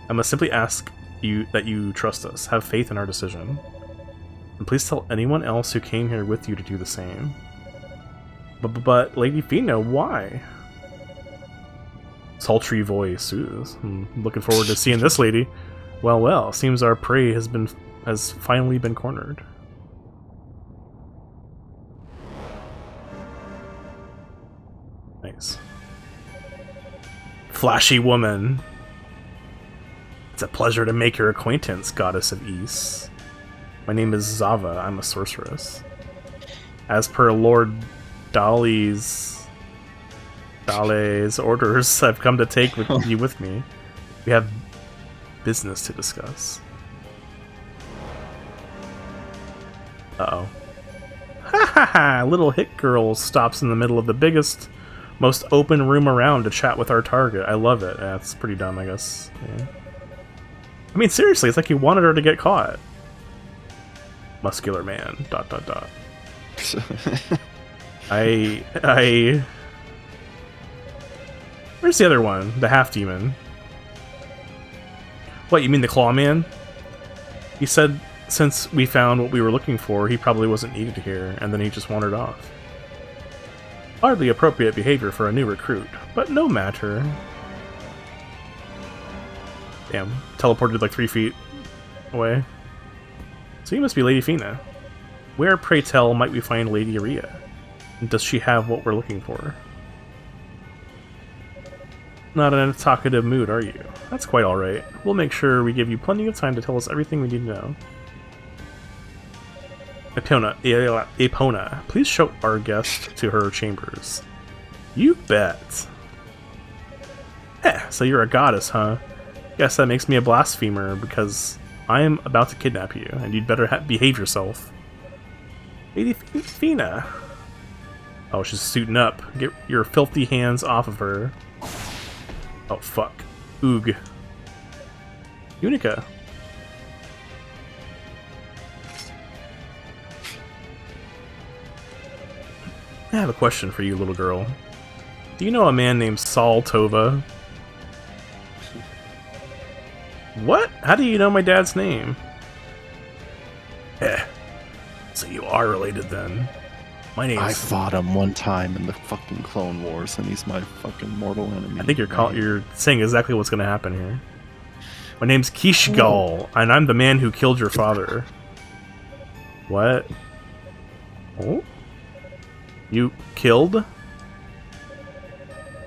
I must simply ask you that you trust us, have faith in our decision. And please tell anyone else who came here with you to do the same. But Lady Fina, why? Sultry voice. Ooh, I'm looking forward to seeing this lady. Well, seems our prey has finally been cornered. Nice. Flashy woman. It's a pleasure to make your acquaintance, Goddess of East. My name is Zava. I'm a sorceress. As per Lord Dali's orders, I've come to take you with me. We have business to discuss. Uh-oh. Ha ha ha! Little hit girl stops in the middle of the biggest, most open room around to chat with our target. I love it. That's pretty dumb, I guess. Yeah. I mean, seriously, it's like he wanted her to get caught. Muscular man. ... Where's the other one? The half-demon. What, you mean the claw man? He said since we found what we were looking for, he probably wasn't needed here, and then he just wandered off. Hardly appropriate behavior for a new recruit, but no matter. Damn, teleported like 3 feet away. So you must be Lady Fina. Where, pray tell, might we find Lady Rhea? And does she have what we're looking for? Not in a talkative mood, are you? That's quite alright. We'll make sure we give you plenty of time to tell us everything we need to know. Epona, please show our guest to her chambers. You bet. So you're a goddess, huh? Guess that makes me a blasphemer, because I am about to kidnap you, and you'd better behave yourself. Lady Fina. Oh, she's suiting up. Get your filthy hands off of her. Oh, fuck. Oog. Unica. I have a question for you, little girl. Do you know a man named Saul Tova? What? How do you know my dad's name? So you are related then. My name's... I fought him one time in the fucking Clone Wars, and he's my fucking mortal enemy. I think you're saying exactly what's gonna happen here. My name's Kishgal, and I'm the man who killed your father. What? Oh? You killed?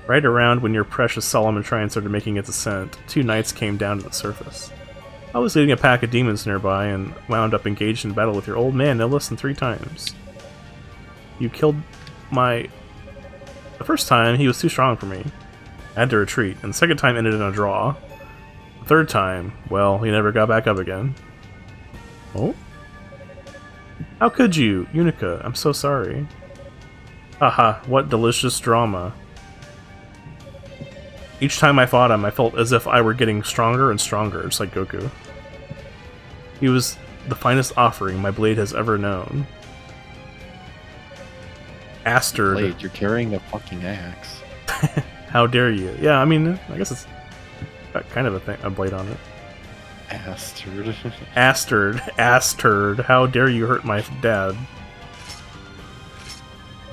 Right around when your precious Solomon Shrine started making its ascent, 2 knights came down to the surface. I was leading a pack of demons nearby and wound up engaged in battle with your old man no less than 3 times. You killed my... The first time, he was too strong for me. I had to retreat, and the second time ended in a draw. The third time, well, he never got back up again. Oh? How could you, Unica? I'm so sorry. Haha, what delicious drama. Each time I fought him, I felt as if I were getting stronger and stronger, just like Goku. He was the finest offering my blade has ever known. Asterd. Blade, you're carrying a fucking axe. How dare you? Yeah, I mean, I guess it's got kind of a blade on it. Asterd. Asterd, how dare you hurt my dad?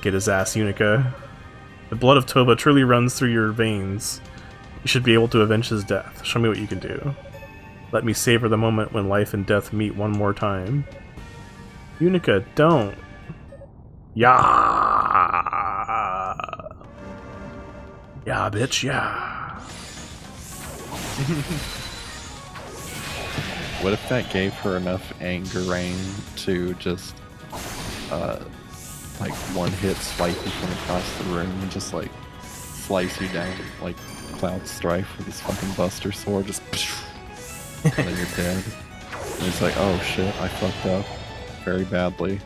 Get his ass, Unica. The blood of Tova truly runs through your veins. You should be able to avenge his death. Show me what you can do. Let me savor the moment when life and death meet one more time. Unica, don't. Yeah. Yeah, bitch, yeah. What if that gave her enough anger to just, like, one-hit swipe you from across the room and just, like, slice you down like Cloud Strife with his fucking Buster Sword, just and then you're dead. And he's like, oh shit, I fucked up very badly.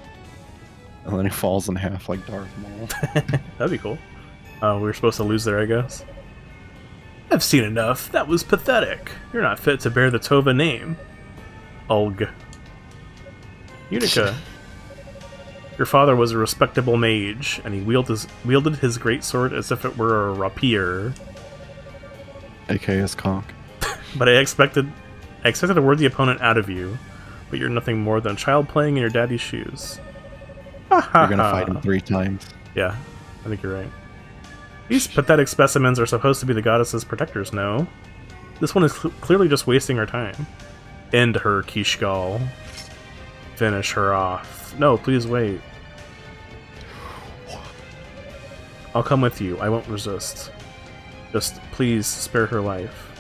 And then he falls in half like Darth Maul. That'd be cool. We were supposed to lose there, I guess. I've seen enough. That was pathetic. You're not fit to bear the Tova name. Ulg. Unica. Your father was a respectable mage, and he wielded his great sword as if it were a rapier. AKA his cock. But I expected a worthy opponent out of you, but you're nothing more than a child playing in your daddy's shoes. You're gonna fight him 3 times. Yeah, I think you're right. These pathetic specimens are supposed to be the goddess's protectors, no? This one is clearly just wasting our time. End her, Kishgal. Finish her off. No, please wait. I'll come with you. I won't resist. Just please spare her life.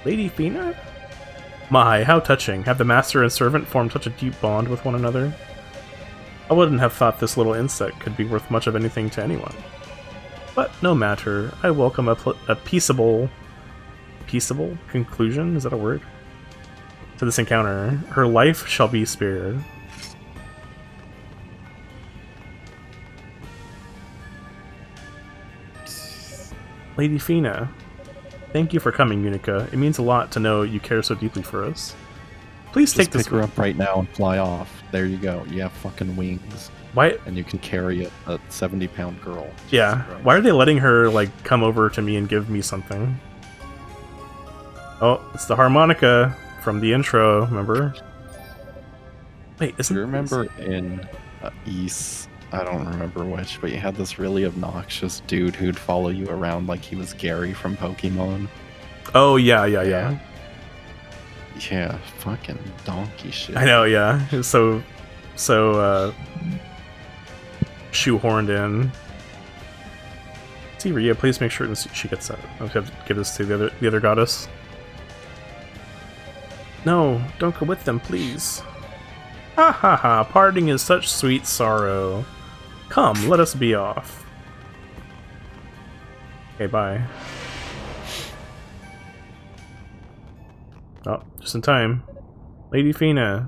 Lady Fina? My, how touching. Have the master and servant formed such a deep bond with one another? I wouldn't have thought this little insect could be worth much of anything to anyone. But no matter. I welcome a peaceable conclusion? Is that a word? To this encounter. Her life shall be spared. Lady Fina, thank you for coming, Unica. It means a lot to know you care so deeply for us. Please Just take this. Pick her up right now and fly off. There you go. You have fucking wings. Why? And you can carry a 70-pound girl. Yeah. Why are they letting her like come over to me and give me something? Oh, it's the harmonica from the intro. Remember? Wait, isn't? Do you remember in East? I don't remember which, but you had this really obnoxious dude who'd follow you around like he was Gary from Pokemon. Oh yeah. Yeah, fucking donkey shit. I know. Yeah, it was so shoehorned in. See, Rhea, please make sure she gets that. I'll have to give this to the other goddess. No, don't go with them, please. Ha ha ha, parting is such sweet sorrow. Come, let us be off. Okay, bye. Oh, just in time. Lady Fina.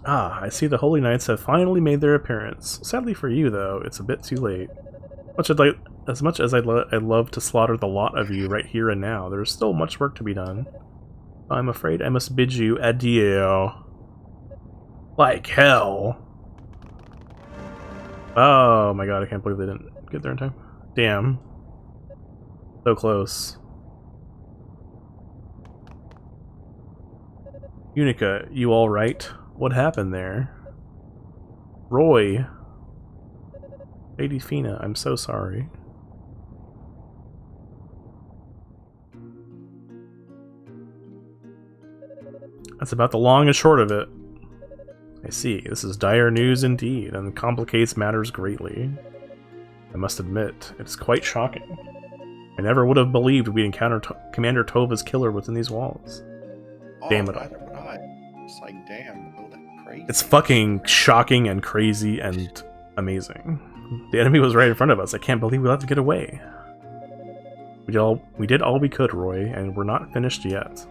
Ah, I see the Holy Knights have finally made their appearance. Sadly for you, though, it's a bit too late. As much as I'd love to slaughter the lot of you right here and now, there's still much work to be done. I'm afraid I must bid you adieu. Like hell. Oh my god, I can't believe they didn't get there in time. Damn. So close. Unica, you alright? What happened there? Roy. Lady Fina, I'm so sorry. That's about the long and short of it. I see, this is dire news indeed, and complicates matters greatly. I must admit, it's quite shocking. I never would have believed we'd encounter Commander Tova's killer within these walls. Oh, Damn it. neither would I. It's like, damn, oh, that's crazy. It's fucking shocking and crazy and amazing. The enemy was right in front of us. I can't believe we let them get away. We did all we could, Roy, and we're not finished yet.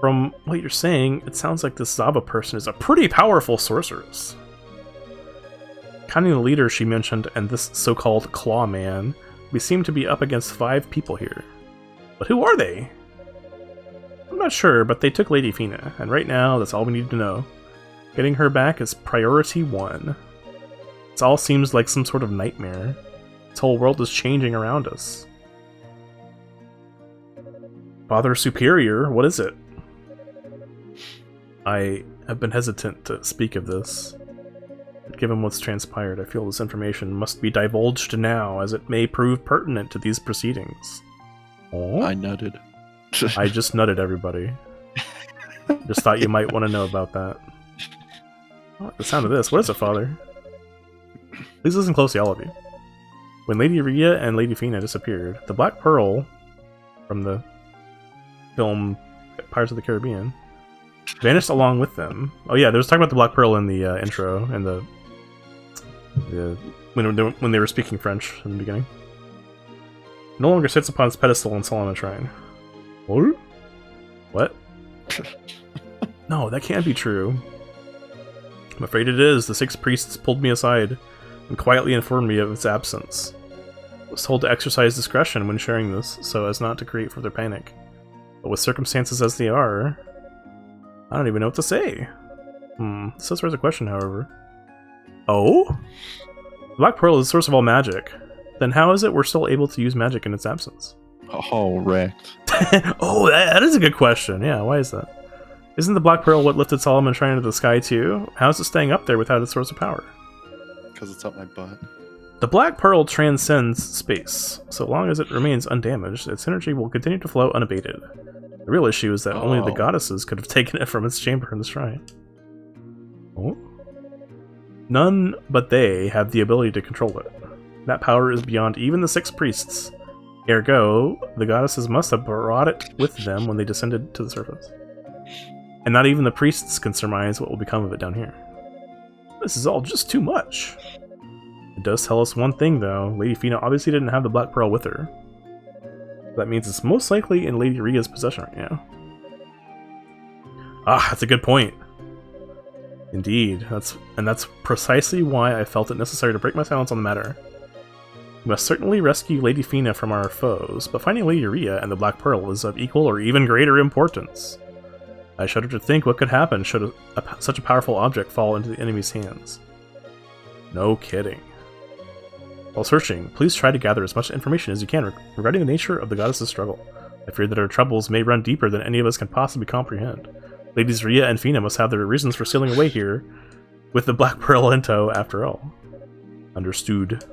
From what you're saying, it sounds like this Zava person is a pretty powerful sorceress. Counting the leader she mentioned and this so-called Claw Man, we seem to be up against 5 people here. But who are they? I'm not sure, but they took Lady Fina, and right now that's all we need to know. Getting her back is priority 1. It all seems like some sort of nightmare. This whole world is changing around us. Father Superior, what is it? I have been hesitant to speak of this. But given what's transpired, I feel this information must be divulged now, as it may prove pertinent to these proceedings. Oh? I nutted. I just nutted everybody. Just thought you might want to know about that. I like the sound of this. What is it, Father? Please listen closely, all of you. When Lady Rhea and Lady Fina disappeared, the Black Pearl from the film Pirates of the Caribbean vanished along with them. Oh yeah, there was talking about the Black Pearl in the intro and when they were speaking French in the beginning. It no longer sits upon its pedestal in Solomon Shrine. What? No, that can't be true. I'm afraid it is. The 6 priests pulled me aside and quietly informed me of its absence. I was told to exercise discretion when sharing this, so as not to create further panic. But with circumstances as they are, I don't even know what to say. This does raise a question, however. Oh? The Black Pearl is the source of all magic. Then how is it we're still able to use magic in its absence? Oh, wrecked. Oh, that is a good question. Yeah, why is that? Isn't the Black Pearl what lifted Solomon Shrine into the sky too? How's it staying up there without its source of power? Because it's up my butt. The Black Pearl transcends space. So long as it remains undamaged, its energy will continue to flow unabated. The real issue is that only the goddesses could have taken it from its chamber in the shrine. Oh? None but they have the ability to control it. That power is beyond even the 6 priests. Ergo, the goddesses must have brought it with them when they descended to the surface. And not even the priests can surmise what will become of it down here. This is all just too much. It does tell us one thing, though. Lady Fina obviously didn't have the Black Pearl with her. That means it's most likely in Lady Rhea's possession right now. Ah, that's a good point. Indeed, that's precisely why I felt it necessary to break my silence on the matter. We must certainly rescue Lady Fina from our foes, but finding Lady Rhea and the Black Pearl is of equal or even greater importance. I shudder to think what could happen should such a powerful object fall into the enemy's hands. No kidding. While searching, please try to gather as much information as you can regarding the nature of the goddess's struggle. I fear that our troubles may run deeper than any of us can possibly comprehend. Ladies Rhea and Fina must have their reasons for sailing away here with the Black Pearl in tow, after all. Understood.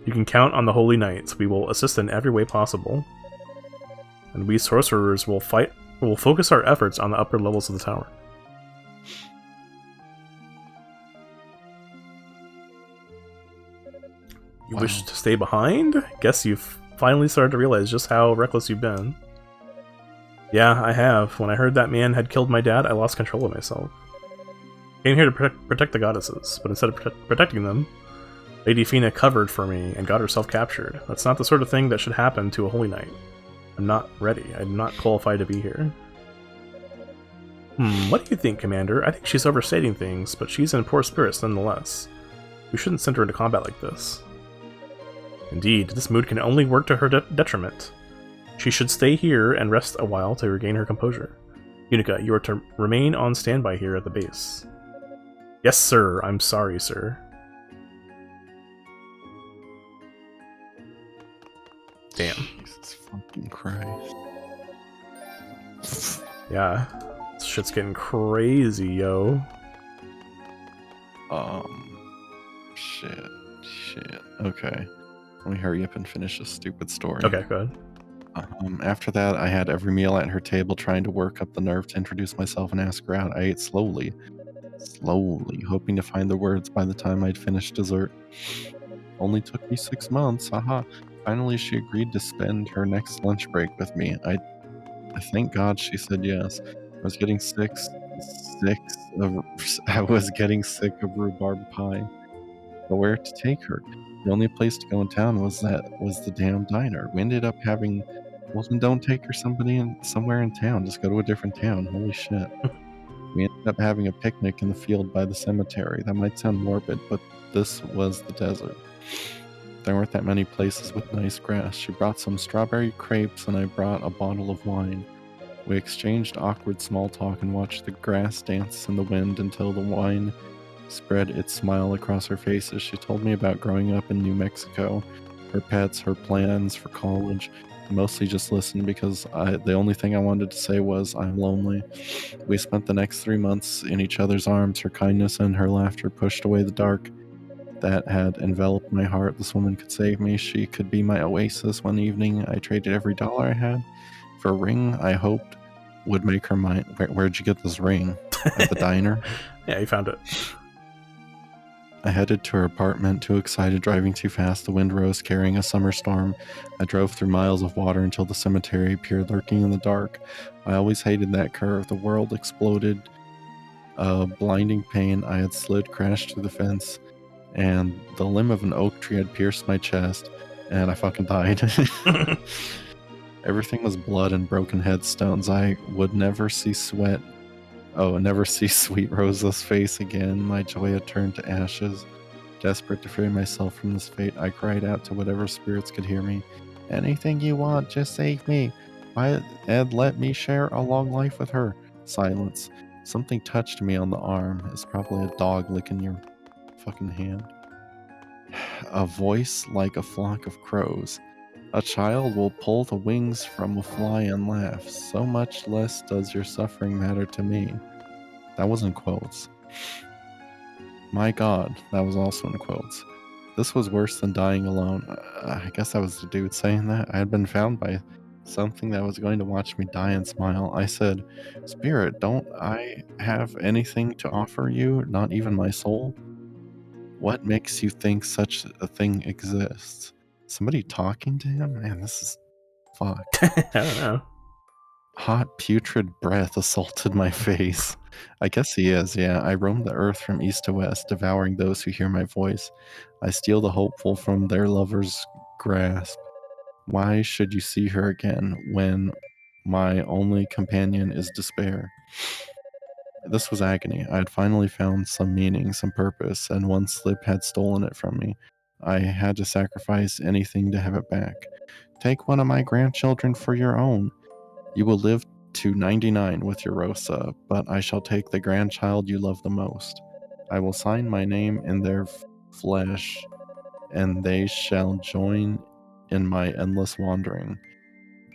You can count on the Holy Knights. We will assist in every way possible. And we sorcerers will focus our efforts on the upper levels of the tower. You wish to stay behind? Guess you've finally started to realize just how reckless you've been. Yeah, I have. When I heard that man had killed my dad, I lost control of myself. I came here to protect the goddesses, but instead of protecting them, Lady Fina covered for me and got herself captured. That's not the sort of thing that should happen to a holy knight. I'm not ready. I'm not qualified to be here. What do you think, Commander? I think she's overstating things, but she's in poor spirits nonetheless. We shouldn't send her into combat like this. Indeed, this mood can only work to her detriment. She should stay here and rest a while to regain her composure. Unica, you are to remain on standby here at the base. Yes, sir. I'm sorry, sir. Damn. Jesus fucking Christ. Yeah. This shit's getting crazy, yo. Shit. Okay. Let me hurry up and finish this stupid story. Okay, go ahead. After that, I had every meal at her table trying to work up the nerve to introduce myself and ask her out. I ate slowly, hoping to find the words by the time I'd finished dessert. Only took me 6 months, haha. Finally, she agreed to spend her next lunch break with me. I thank God she said yes. I was getting sick of rhubarb pie. But where to take her? The only place to go in town was the damn diner. We ended up having, well, then don't take her somewhere in town. Just go to a different town. Holy shit. We ended up having a picnic in the field by the cemetery. That might sound morbid, but this was the desert. There weren't that many places with nice grass. She brought some strawberry crepes and I brought a bottle of wine. We exchanged awkward small talk and watched the grass dance in the wind until the wine spread its smile across her face as she told me about growing up in New Mexico, her pets, her plans for college. I mostly just listened because the only thing I wanted to say was, I'm lonely. We spent the next 3 months in each other's arms. Her kindness and her laughter pushed away the dark that had enveloped my heart. This woman could save me. She could be my oasis. One evening, I traded every dollar I had for a ring I hoped would make her mine. Where'd you get this ring? At the diner? Yeah, you found it. I headed to her apartment, too excited, driving too fast. The wind rose, carrying a summer storm. I drove through miles of water until the cemetery appeared, lurking in the dark. I always hated that curve. The world exploded. Blinding pain. I had slid, crashed through the fence, and the limb of an oak tree had pierced my chest, and I fucking died. Everything was blood and broken headstones. I would never see sweat. Oh, never see sweet Rosa's face again. My joy had turned to ashes. Desperate to free myself from this fate, I cried out to whatever spirits could hear me. Anything you want, just save me. And let me share a long life with her. Silence. Something touched me on the arm. It's probably a dog licking your fucking hand. A voice like a flock of crows. A child will pull the wings from a fly and laugh. So much less does your suffering matter to me. That was in quotes. My God, that was also in quotes. This was worse than dying alone. I guess that was the dude saying that. I had been found by something that was going to watch me die and smile. I said, Spirit, don't I have anything to offer you? Not even my soul? What makes you think such a thing exists? Somebody talking to him? Man, this is fucked. I don't know. Hot, putrid breath assaulted my face. I guess he is, yeah. I roam the earth from east to west, devouring those who hear my voice. I steal the hopeful from their lover's grasp. Why should you see her again when my only companion is despair? This was agony. I had finally found some meaning, some purpose, and one slip had stolen it from me. I had to sacrifice anything to have it back. Take one of my grandchildren for your own. You will live to 99 with your Rosa, but I shall take the grandchild you love the most. I will sign my name in their flesh, and they shall join in my endless wandering.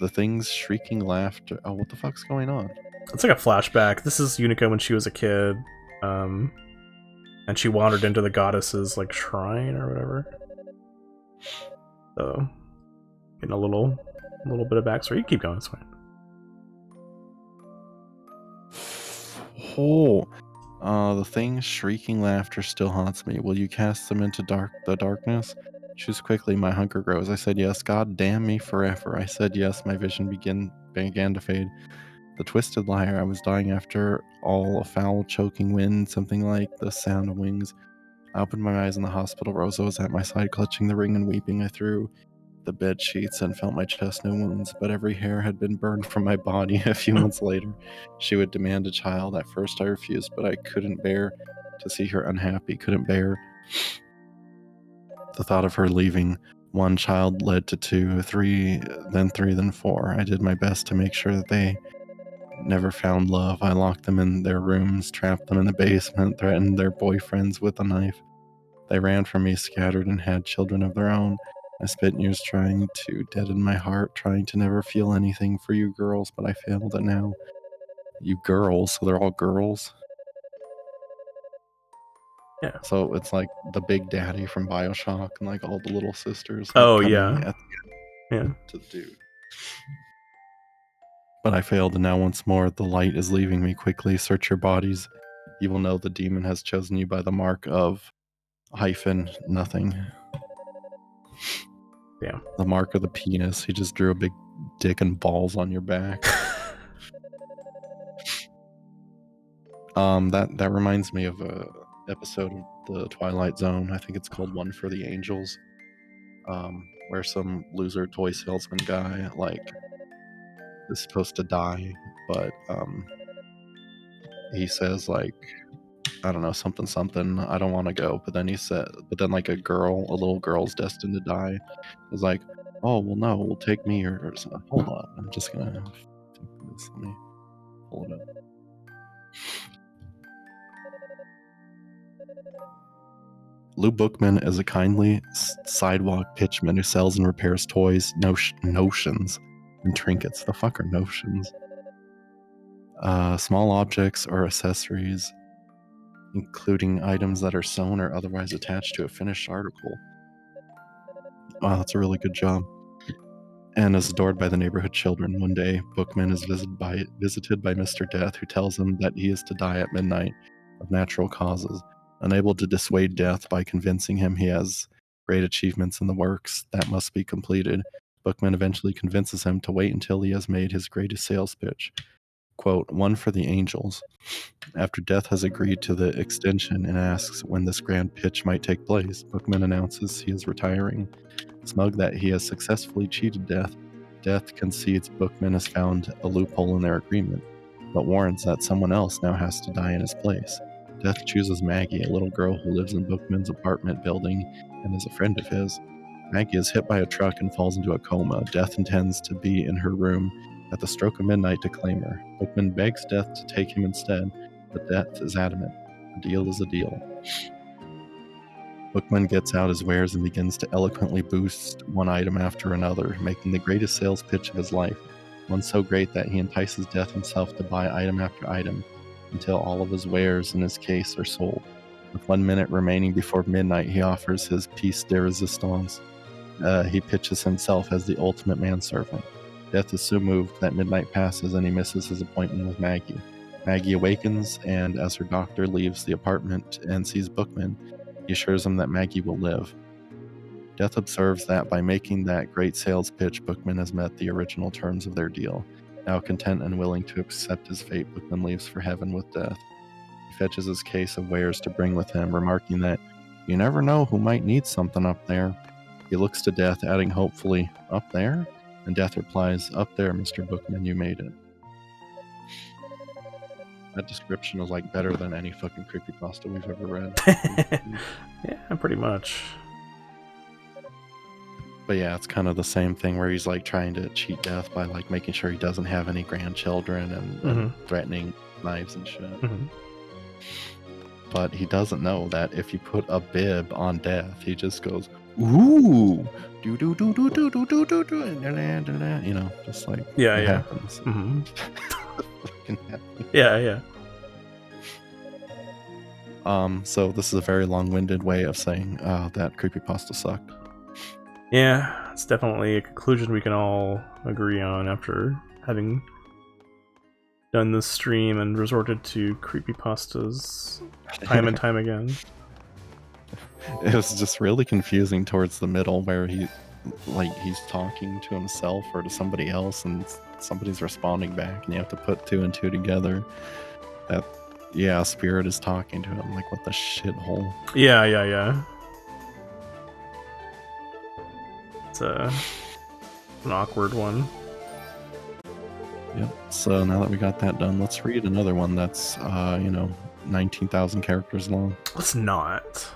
The thing's shrieking laughter. Oh, what the fuck's going on? It's like a flashback. This is Unica when she was a kid, and she wandered into the goddess's like shrine or whatever. So, getting a little bit of backstory. You keep going, it's fine. Oh, the thing's shrieking laughter still haunts me. Will you cast them into the darkness? Choose quickly, my hunger grows. I said yes. God damn me forever. I said yes. My vision began to fade. The twisted liar. I was dying after all. A foul, choking wind, something like the sound of wings. I opened my eyes in the hospital. Rosa was at my side, clutching the ring and weeping. I threw the bed sheets and felt my chest, no wounds, but every hair had been burned from my body. A few months later, she would demand a child. At first I refused, but I couldn't bear to see her unhappy, couldn't bear the thought of her leaving. One child led to 2, 3, then 4. I did my best to make sure that they never found love. I locked them in their rooms, trapped them in the basement, threatened their boyfriends with a knife. They ran from me, scattered, and had children of their own. I spent years trying to deaden my heart, trying to never feel anything for you girls, but I failed at now. You girls, so they're all girls? Yeah. So it's like the big daddy from BioShock and like all the little sisters like Oh, coming yeah. at Yeah. to the dude. But I failed, and now once more the light is leaving me. Quickly search your bodies. You will know the demon has chosen you by the mark of -nothing. Yeah. The mark of the penis. He just drew a big dick and balls on your back. That reminds me of a episode of the Twilight Zone. I think it's called One for the Angels. Where some loser toy salesman guy like is supposed to die, but he says like, I don't know, something, I don't want to go. But then like a little girl's destined to die is like, oh, well, no, we'll take me or something. Hold on. I'm just going to let me pull it up. Lou Bookman is a kindly sidewalk pitchman who sells and repairs toys, notions, and trinkets. The fuck are notions? Small objects or accessories, including items that are sewn or otherwise attached to a finished article. Wow, that's a really good job. And is adored by the neighborhood children. One day, Bookman is visited by Mr. Death, who tells him that he is to die at midnight of natural causes. Unable to dissuade Death by convincing him he has great achievements in the works that must be completed, Bookman eventually convinces him to wait until he has made his greatest sales pitch. Quote, one for the angels. After Death has agreed to the extension and asks when this grand pitch might take place, Bookman announces he is retiring. Smug that he has successfully cheated Death, Death concedes Bookman has found a loophole in their agreement, but warns that someone else now has to die in his place. Death chooses Maggie, a little girl who lives in Bookman's apartment building and is a friend of his. Maggie is hit by a truck and falls into a coma. Death intends to be in her room at the stroke of midnight to claim her. Bookman begs Death to take him instead, but Death is adamant. A deal is a deal. Bookman gets out his wares and begins to eloquently boost one item after another, making the greatest sales pitch of his life, one so great that he entices Death himself to buy item after item until all of his wares in his case are sold. With 1 minute remaining before midnight, he offers his piece de resistance. He pitches himself as the ultimate manservant. Death is so moved that midnight passes and he misses his appointment with Maggie. Maggie awakens, and as her doctor leaves the apartment and sees Bookman, he assures him that Maggie will live. Death observes that by making that great sales pitch, Bookman has met the original terms of their deal. Now content and willing to accept his fate, Bookman leaves for heaven with Death. He fetches his case of wares to bring with him, remarking that you never know who might need something up there. He looks to Death, adding hopefully, up there? And Death replies, up there, Mr. Bookman, you made it. That description is like better than any fucking creepypasta we've ever read. Yeah, pretty much. But yeah, it's kind of the same thing where he's like trying to cheat Death by like making sure he doesn't have any grandchildren and threatening knives and shit. But he doesn't know that if you put a bib on Death, he just goes, ooh, do do do do do do do do do, you know, just like it happens. Yeah. So this is a very long-winded way of saying that creepypasta sucked. Yeah, it's definitely a conclusion we can all agree on after having done this stream and resorted to creepypastas time and time again. It was just really confusing towards the middle where he's talking to himself or to somebody else and somebody's responding back and you have to put two and two together that yeah, Spirit is talking to him. Like, what the shithole? Yeah. It's an awkward one. Yep. So now that we got that done, let's read another one that's 19,000 characters long. Let's not.